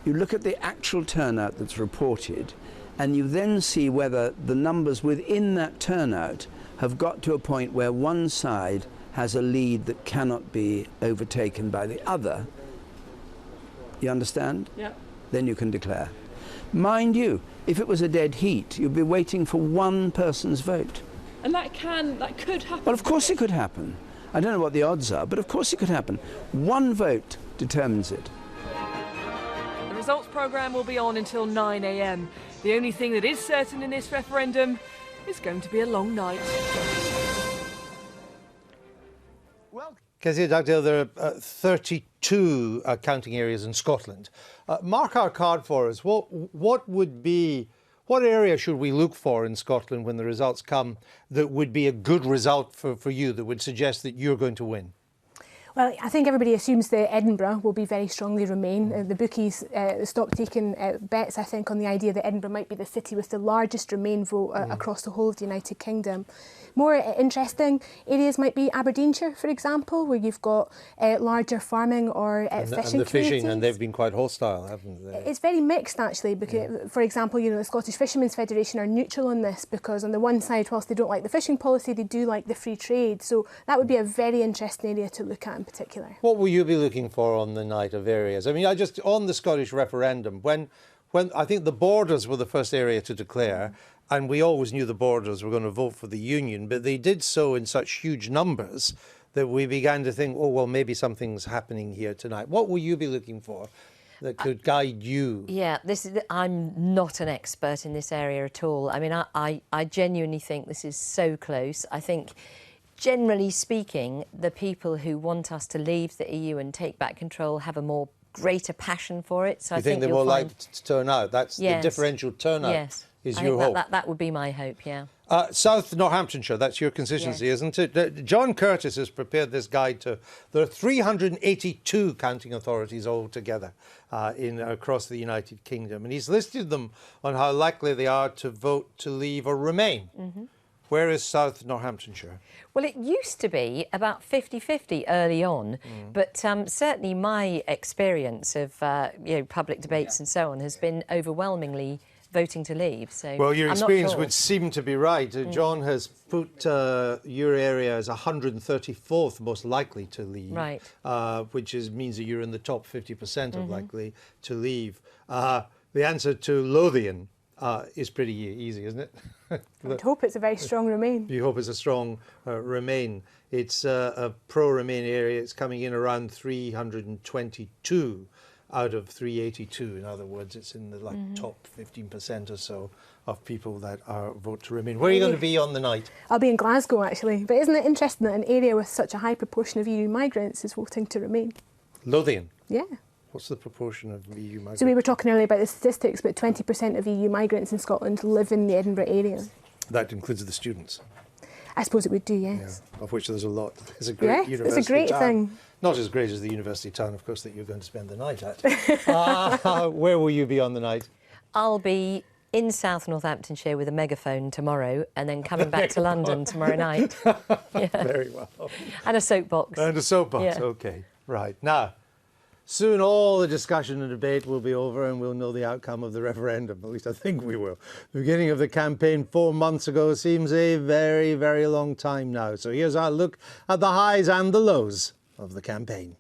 Speaker 3: you look at the actual turnout that's reported, and you then see whether the numbers within that turnout have got to a point where one side has a lead that cannot be overtaken by the other. You understand?
Speaker 21: Yeah.
Speaker 3: Then you can declare. Mind you, if it was a dead heat, you'd be waiting for one person's vote.
Speaker 21: And that could happen.
Speaker 3: Well, of course it could happen. I don't know what the odds are, but of course it could happen. One vote determines it.
Speaker 21: The results programme will be on until 9 a.m. The only thing that is certain in this referendum is going to be a long night.
Speaker 1: Kezia Dugdale, there are 32 counting areas in Scotland. Mark our card for us. What area should we look for in Scotland when the results come that would be a good result for you, that would suggest that you're going to win?
Speaker 16: Well, I think everybody assumes that Edinburgh will be very strongly Remain. The bookies stopped taking bets, I think, on the idea that Edinburgh might be the city with the largest Remain vote across the whole of the United Kingdom. More interesting areas might be Aberdeenshire, for example, where you've got larger farming or fishing communities.
Speaker 1: And they've been quite hostile, haven't they?
Speaker 16: It's very mixed, actually, because, for example, the Scottish Fishermen's Federation are neutral on this because, on the one side, whilst they don't like the fishing policy, they do like the free trade. So that would be a very interesting area to look at in particular.
Speaker 1: What will you be looking for on the night of areas? I mean, on the Scottish referendum, when I think the Borders were the first area to declare, and we always knew the Borders were going to vote for the Union, but they did so in such huge numbers that we began to think, oh, well, maybe something's happening here tonight. What will you be looking for that could guide you?
Speaker 15: Yeah, I'm not an expert in this area at all. I mean, I genuinely think this is so close. I think, generally speaking, the people who want us to leave the EU and take back control have a greater passion for it. So
Speaker 1: I think they're more likely to turn out. That's the differential turnout.
Speaker 15: Yes.
Speaker 1: Is your hope.
Speaker 15: That would be my hope, yeah.
Speaker 1: South Northamptonshire, that's your constituency, isn't it? John Curtis has prepared this guide there are 382 counting authorities altogether across the United Kingdom, and he's listed them on how likely they are to vote to leave or remain. Mm-hmm. Where is South Northamptonshire?
Speaker 15: Well, it used to be about 50-50 early on, but certainly my experience of public debates and so on has been overwhelmingly voting to leave. So
Speaker 1: well, your experience would seem to be right. John has put your area as 134th most likely to leave,
Speaker 15: right?
Speaker 1: Which means that you're in the top 50% of likely to leave. The answer to Lothian is pretty easy, isn't it?
Speaker 16: I'd hope it's a very strong Remain.
Speaker 1: You hope it's a strong Remain. It's a pro-Remain area. It's coming in around 322 out of 382. In other words, it's in the top 15% or so of people that vote to Remain. Where are you going to be on the night?
Speaker 16: I'll be in Glasgow, actually. But isn't it interesting that an area with such a high proportion of EU migrants is voting to Remain?
Speaker 1: Lothian?
Speaker 16: Yeah.
Speaker 1: What's the proportion of EU migrants?
Speaker 16: So we were talking earlier about the statistics, but 20% of EU migrants in Scotland live in the Edinburgh area.
Speaker 1: That includes the students?
Speaker 16: I suppose it would do, yes.
Speaker 1: Yeah, of which there's a lot. It's a great university
Speaker 16: it's a great
Speaker 1: town.
Speaker 16: thing.
Speaker 1: Not as great as the university town, of course, that you're going to spend the night at. Where will you be on the night?
Speaker 15: I'll be in South Northamptonshire with a megaphone tomorrow and then coming back to London tomorrow night. Yeah.
Speaker 1: Very well.
Speaker 15: And a soapbox.
Speaker 1: And a soapbox, OK. Right. Now, soon all the discussion and debate will be over and we'll know the outcome of the referendum. At least I think we will. The beginning of the campaign 4 months ago seems a very, very long time now. So here's our look at the highs and the lows of the campaign.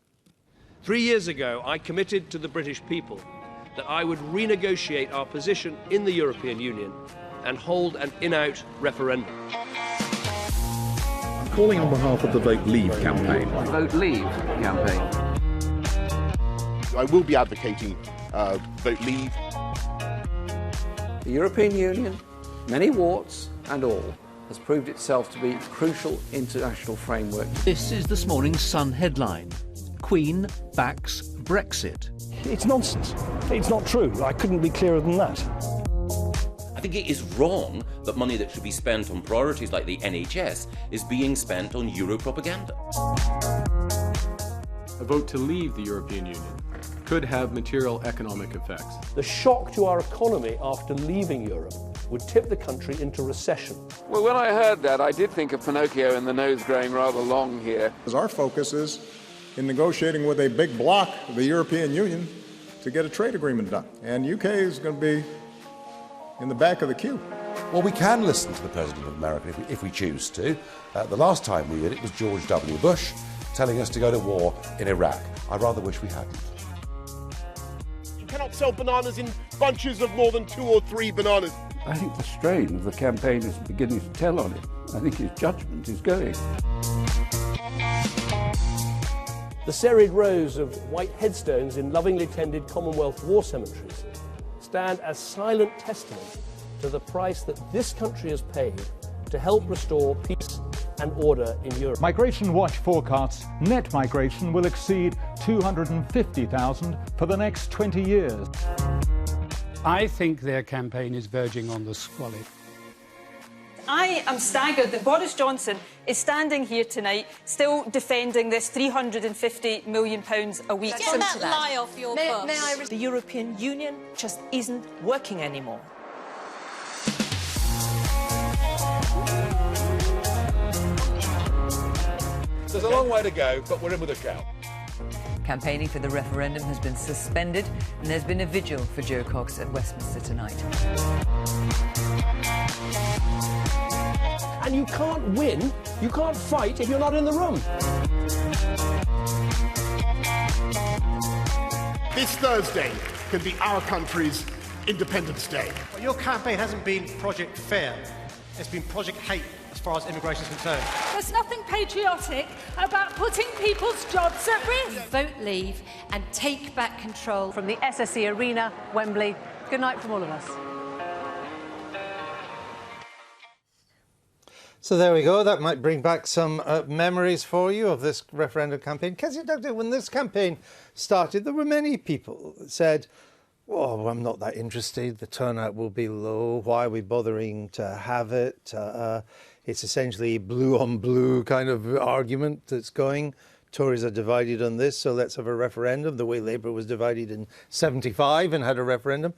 Speaker 7: 3 years ago, I committed to the British people that I would renegotiate our position in the European Union and hold an in-out referendum.
Speaker 8: I'm calling on behalf of the Vote Leave campaign.
Speaker 24: Vote Leave campaign.
Speaker 5: I will be advocating Vote Leave.
Speaker 24: The European Union, many warts and all, has proved itself to be a crucial international framework.
Speaker 25: This is this morning's Sun headline. Queen backs
Speaker 9: Brexit.
Speaker 10: It's nonsense. It's not true. I couldn't be clearer than that.
Speaker 11: I think it is wrong that money that should be spent on priorities like the NHS is being spent on Euro propaganda.
Speaker 12: A vote to leave the European Union could have material economic effects.
Speaker 10: The shock to our economy after leaving Europe would tip the country into recession.
Speaker 25: Well, when I heard that, I did think of Pinocchio and the nose growing rather long here.
Speaker 26: Our focus is in negotiating with a big bloc, the European Union, to get a trade agreement done. And UK is going to be in the back of the queue.
Speaker 27: Well, we can listen to the President of America if we choose to. The last time we did it was George W. Bush telling us to go to war in Iraq. I rather wish we hadn't.
Speaker 5: You cannot sell bananas in bunches of more than 2 or 3 bananas.
Speaker 24: I think the strain of the campaign is beginning to tell on him. I think his judgment is going.
Speaker 10: The serried rows of white headstones in lovingly tended Commonwealth war cemeteries stand as silent testament to the price that this country has paid to help restore peace and order in Europe.
Speaker 28: Migration Watch forecasts net migration will exceed 250,000 for the next 20 years.
Speaker 29: I think their campaign is verging on the squalid.
Speaker 30: I am staggered that Boris Johnson is standing here tonight still defending this £350 million a week.
Speaker 31: Get that lie off your bus.
Speaker 30: The European Union just isn't working anymore.
Speaker 32: There's a long way to go, but we're in with a shout.
Speaker 33: Campaigning for the referendum has been suspended, and there's been a vigil for Joe Cox at Westminster tonight.
Speaker 10: And you can't win, you can't fight if you're not in the room.
Speaker 5: This Thursday can be our country's Independence Day.
Speaker 34: Well, your campaign hasn't been Project Fair, it's been Project Hate as far as immigration is concerned.
Speaker 31: There's nothing patriotic about putting people's jobs at risk.
Speaker 20: Vote leave and take back control. From the SSE Arena, Wembley, good night from all of us.
Speaker 1: So there we go. That might bring back some memories for you of this referendum campaign. When this campaign started, there were many people that said, oh, I'm not that interested. The turnout will be low. Why are we bothering to have it? It's essentially blue on blue kind of argument that's going. Tories are divided on this, so let's have a referendum, the way Labour was divided in 75 and had a referendum.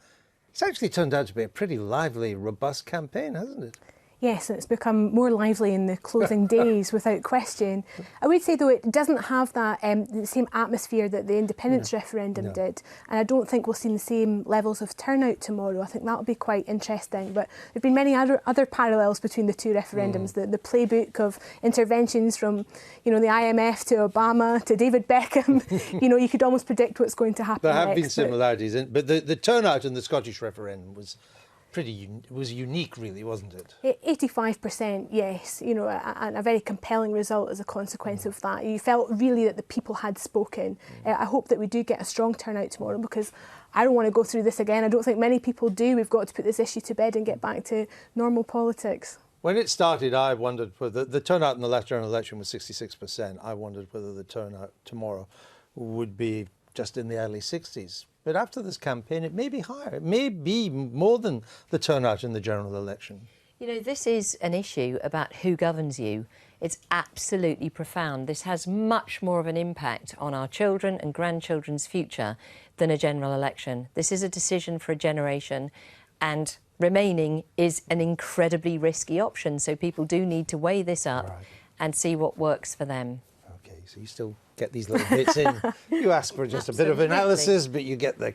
Speaker 1: It's actually turned out to be a pretty lively, robust campaign, hasn't it?
Speaker 16: Yes, it's become more lively in the closing days, without question. I would say, though, it doesn't have that the same atmosphere that the independence referendum did, and I don't think we'll see the same levels of turnout tomorrow. I think that'll be quite interesting. But there have been many other parallels between the two referendums. The playbook of interventions from, the IMF to Obama to David Beckham. You could almost predict what's going to happen.
Speaker 1: There have
Speaker 16: next,
Speaker 1: been similarities, but the turnout in the Scottish referendum was unique, really, wasn't it?
Speaker 16: 85%, yes. And a very compelling result as a consequence of that. You felt really that the people had spoken. I hope that we do get a strong turnout tomorrow, because I don't want to go through this again. I don't think many people do. We've got to put this issue to bed and get back to normal politics.
Speaker 1: When it started, I wondered whether the turnout in the last general election was 66%. I wondered whether the turnout tomorrow would be just in the early 60s. But after this campaign, it may be higher. It may be more than the turnout in the general election.
Speaker 15: This is an issue about who governs you. It's absolutely profound. This has much more of an impact on our children and grandchildren's future than a general election. This is a decision for a generation, and remaining is an incredibly risky option. So people do need to weigh this up and see what works for them.
Speaker 1: OK, so you still get these little bits in. You ask for just a bit of analysis, but you get the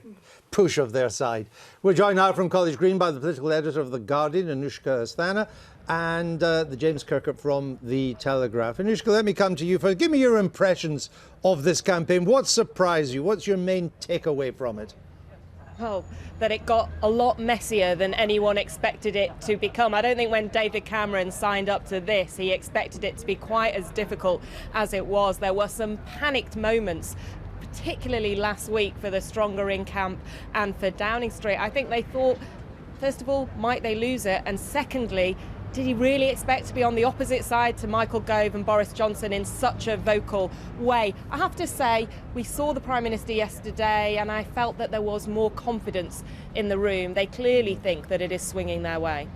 Speaker 1: push of their side. We're joined now from College Green by the political editor of The Guardian, Anushka Asthana, and the James Kirkup from The Telegraph. Anushka, let me come to you first. Give me your impressions of this campaign. What surprised you? What's your main takeaway from it?
Speaker 35: Well, that it got a lot messier than anyone expected it to become. I don't think when David Cameron signed up to this, he expected it to be quite as difficult as it was. There were some panicked moments, particularly last week for the Stronger in camp and for Downing Street. I think they thought, first of all, might they lose it? And secondly, did he really expect to be on the opposite side to Michael Gove and Boris Johnson in such a vocal way? I have to say, we saw the Prime Minister yesterday and I felt that there was more confidence in the room. They clearly think that it is swinging their way.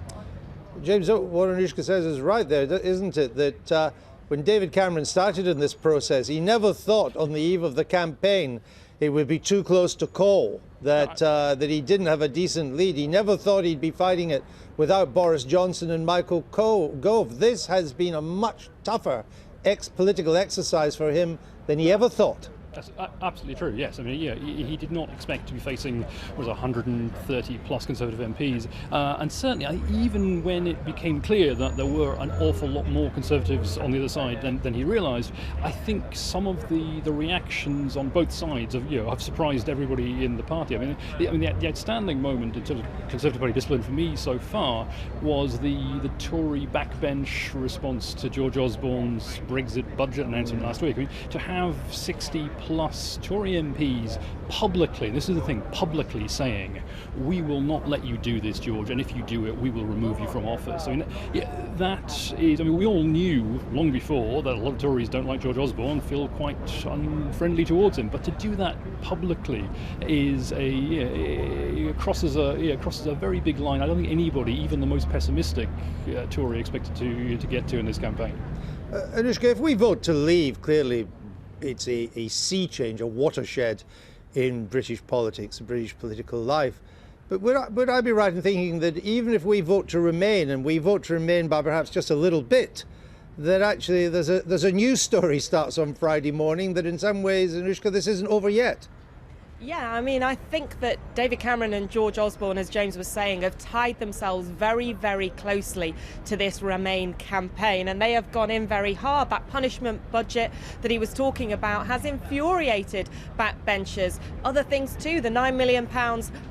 Speaker 1: James, what Anushka says is right there, isn't it? That when David Cameron started in this process, he never thought on the eve of the campaign it would be too close to call, that he didn't have a decent lead. He never thought he'd be fighting it without Boris Johnson and Michael Gove. This has been a much tougher political exercise for him than he ever thought.
Speaker 2: That's absolutely true, yes. I mean, yeah, he did not expect to be facing 130 plus Conservative MPs. And certainly, even when it became clear that there were an awful lot more Conservatives on the other side than he realised, I think some of the reactions on both sides have surprised everybody in the party. I mean, the outstanding moment in terms of Conservative Party discipline for me so far was the Tory backbench response to George Osborne's Brexit budget announcement last week. I mean, to have 60 plus Tory MPs publicly, this is the thing, publicly saying, we will not let you do this, George, and if you do it, we will remove you from office. I mean, that is, I mean, we all knew long before that a lot of Tories don't like George Osborne, feel quite unfriendly towards him, but to do that publicly is crosses a very big line. I don't think anybody, even the most pessimistic Tory, expected to get to in this campaign.
Speaker 1: Anushka, if we vote to leave, clearly it's a sea change, a watershed in British politics, British political life. But would I be right in thinking that even if we vote to remain, and we vote to remain by perhaps just a little bit, that actually there's a news story starts on Friday morning that in some ways, Anushka, this isn't over yet?
Speaker 35: Yeah, I mean, I think that David Cameron and George Osborne, as James was saying, have tied themselves very, very closely to this Remain campaign, and they have gone in very hard. That punishment budget that he was talking about has infuriated backbenchers. Other things too, the £9 million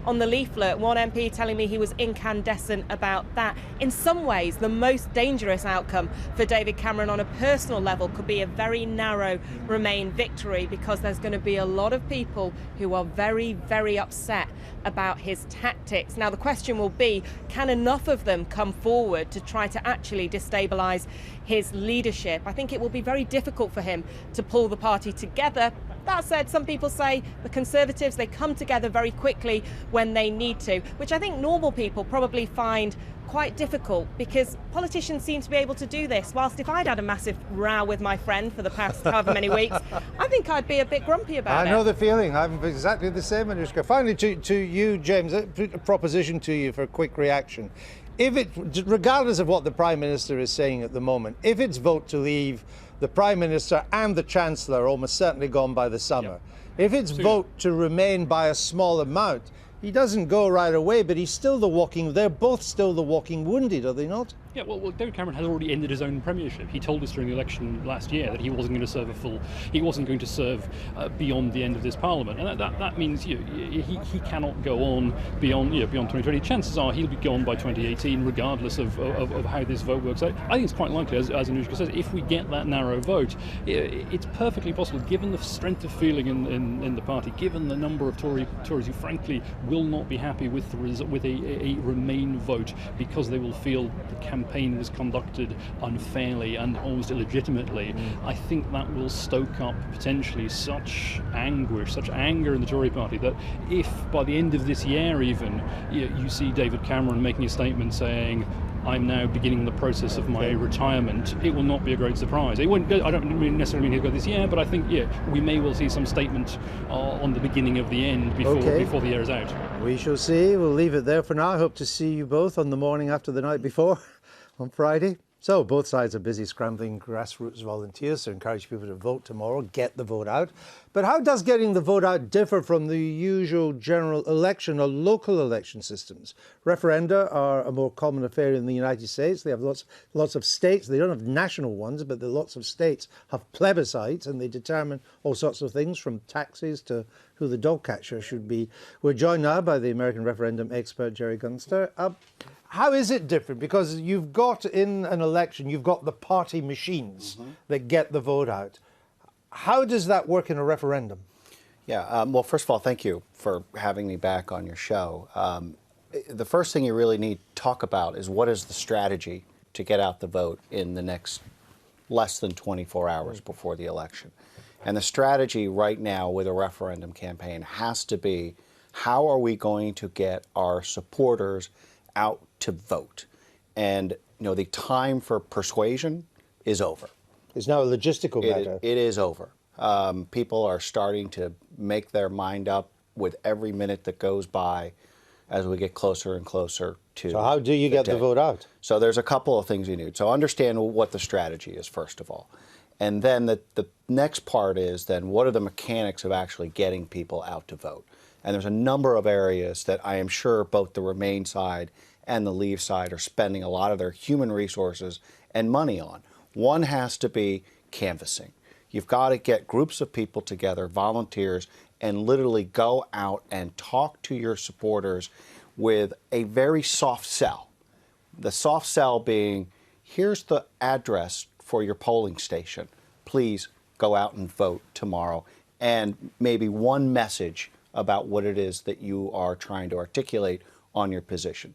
Speaker 35: on the leaflet, one MP telling me he was incandescent about that. In some ways, the most dangerous outcome for David Cameron on a personal level could be a very narrow Remain victory, because there's going to be a lot of people who are very, very upset about his tactics. Now, the question will be, can enough of them come forward to try to actually destabilise his leadership? I think it will be very difficult for him to pull the party together. That said, some people say the Conservatives, they come together very quickly when they need to, which I think normal people probably find quite difficult, because politicians seem to be able to do this, whilst if I'd had a massive row with my friend for the past however many weeks, I think I'd be a bit grumpy about it.
Speaker 1: I know the feeling. I'm exactly the same, Anushka. Finally, to you, James, a proposition to you for a quick reaction. If it, regardless of what the Prime Minister is saying at the moment, if it's vote to leave, the Prime Minister and the Chancellor are almost certainly gone by the summer. Yeah. If it's vote to remain by a small amount, he doesn't go right away, but he's still they're both still the walking wounded, are they not?
Speaker 2: Yeah, well, David Cameron has already ended his own premiership. He told us during the election last year that he wasn't going to serve beyond the end of this Parliament, and that means he cannot go on beyond 2020. Chances are he'll be gone by 2018, regardless of how this vote works out. I think it's quite likely, as Anushka says, if we get that narrow vote, it's perfectly possible, given the strength of feeling in the party, given the number of Tories who frankly will not be happy with a Remain vote, because they will feel the campaign was conducted unfairly and almost illegitimately. I think that will stoke up potentially such anguish, such anger in the Tory party, that if by the end of this year even you see David Cameron making a statement saying, I'm now beginning the process of my retirement, it will not be a great surprise. It won't go, I don't necessarily mean he'll go this year, but I think we may well see some statement on the beginning of the end before the year is out.
Speaker 1: We shall see. We'll leave it there for now. I hope to see you both on the morning after the night before on Friday. So both sides are busy scrambling grassroots volunteers to encourage people to vote tomorrow, get the vote out. But how does getting the vote out differ from the usual general election or local election systems? Referenda are a more common affair in the United States. They have lots of states. They don't have national ones, but lots of states have plebiscites, and they determine all sorts of things, from taxes to who the dog catcher should be. We're joined now by the American referendum expert, Jerry Gunster. How is it different? Because you've got, in an election, you've got the party machines that get the vote out. How does that work in a referendum?
Speaker 3: Yeah, well, first of all, thank you for having me back on your show. The first thing you really need to talk about is, what is the strategy to get out the vote in the next less than 24 hours before the election. And the strategy right now with a referendum campaign has to be, how are we going to get our supporters out to vote? And the time for persuasion is over.
Speaker 1: It's now a logistical matter.
Speaker 3: It is over. People are starting to make their mind up with every minute that goes by as we get closer and closer to.
Speaker 1: So how do you get the vote out?
Speaker 3: So there's a couple of things you need. So understand what the strategy is, first of all. And then the next part is then what are the mechanics of actually getting people out to vote? And there's a number of areas that I am sure both the Remain side and the Leave side are spending a lot of their human resources and money on. One has to be canvassing. You've got to get groups of people together, volunteers, and literally go out and talk to your supporters with a very soft sell. The soft sell being, here's the address for your polling station. Please go out and vote tomorrow. And maybe one message about what it is that you are trying to articulate on your position.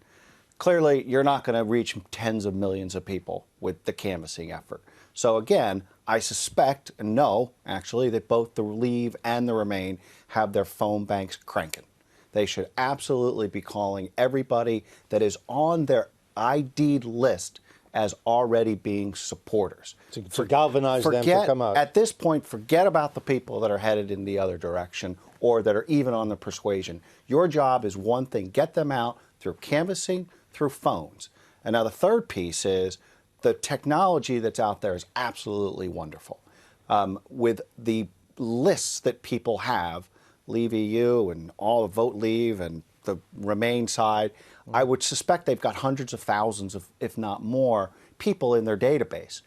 Speaker 3: Clearly, you're not going to reach tens of millions of people with the canvassing effort. So again, I suspect and know, actually, that both the Leave and the Remain have their phone banks cranking. They should absolutely be calling everybody that is on their ID'd list as already being supporters.
Speaker 1: To galvanize them to come out.
Speaker 3: At this point, forget about the people that are headed in the other direction or that are even on the persuasion. Your job is one thing, get them out through canvassing, through phones. And now the third piece is the technology that's out there is absolutely wonderful. With the lists that people have, Leave EU and all of Vote Leave and the Remain side, I would suspect they've got hundreds of thousands of, if not more, people in their database.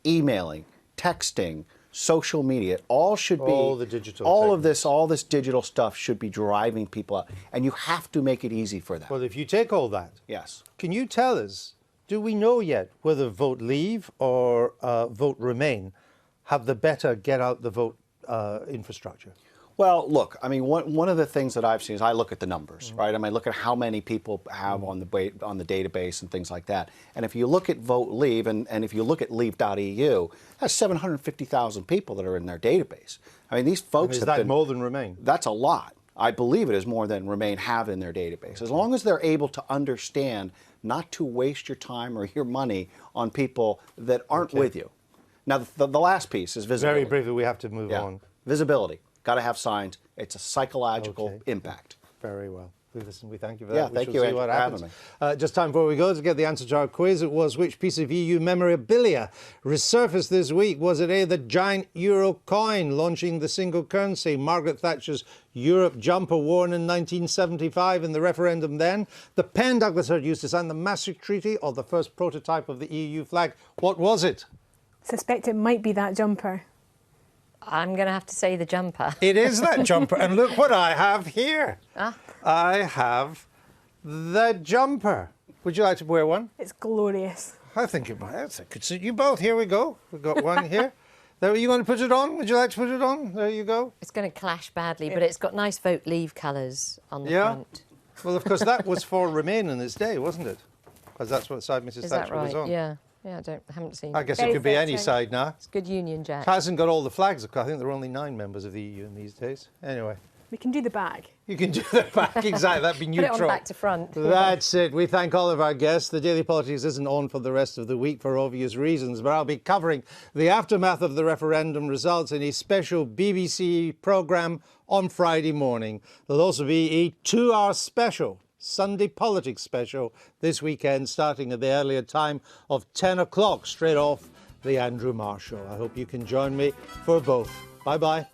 Speaker 3: Emailing, texting, social media, it all should be
Speaker 1: all the digital
Speaker 3: all this digital stuff should be driving people out. And you have to make it easy for them.
Speaker 1: Well, if you take all that,
Speaker 3: yes.
Speaker 1: Can you tell us, do we know yet whether Vote Leave or Vote Remain have the better get out the vote infrastructure?
Speaker 3: Well, look, I mean, one of the things that I've seen is I look at the numbers, right? I mean, look at how many people have on the database and things like that. And if you look at Vote Leave and if you look at Leave.eu, that's 750,000 people that are in their database. I mean, these folks
Speaker 1: Is that more than Remain?
Speaker 3: That's a lot. I believe it is more than Remain have in their database. As long as they're able to understand not to waste your time or your money on people that aren't with you. Now, the last piece is visibility.
Speaker 1: Very briefly, we have to move on.
Speaker 3: Visibility. Got to have signs. It's a psychological impact.
Speaker 1: Very well. Listen, we thank you for that.
Speaker 3: Thank
Speaker 1: we
Speaker 3: you
Speaker 1: shall see what happens.
Speaker 3: having me.
Speaker 1: Just time before we go to get the answer to our quiz. It was, which piece of EU memorabilia resurfaced this week? Was it A, the giant euro coin launching the single currency, Margaret Thatcher's Europe jumper worn in 1975 in the referendum then, the pen Douglas Hurd used to sign the Maastricht Treaty, or the first prototype of the EU flag? What was it?
Speaker 16: Suspect it might be that jumper.
Speaker 15: I'm going to have to say the jumper.
Speaker 1: It is that jumper. And look what I have here.
Speaker 15: Ah.
Speaker 1: I have the jumper. Would you like to wear one?
Speaker 16: It's glorious.
Speaker 1: I think it could suit you both. Here we go. We've got one here. There, are you going to put it on? Would you like to put it on? There you go.
Speaker 15: It's going to clash badly, but it's got nice Vote Leave colours on the front.
Speaker 1: Well, of course, that was for Remain in its day, wasn't it? Because that's what side Mrs.
Speaker 15: Is
Speaker 1: Thatcher
Speaker 15: that right?
Speaker 1: was on.
Speaker 15: Yeah. Yeah, I haven't seen
Speaker 1: I guess it could be any side now.
Speaker 15: It's good Union Jack.
Speaker 1: It hasn't got all the flags. I think there are only 9 members of the EU in these days. Anyway.
Speaker 16: We can do the back.
Speaker 1: You can do the back, exactly. That'd be neutral.
Speaker 15: Put it on back to front.
Speaker 1: That's it. We thank all of our guests. The Daily Politics isn't on for the rest of the week for obvious reasons, but I'll be covering the aftermath of the referendum results in a special BBC programme on Friday morning. There'll also be a 2-hour special, Sunday Politics special, this weekend, starting at the earlier time of 10 o'clock, straight off the Andrew Marr Show. I hope you can join me for both. Bye-bye.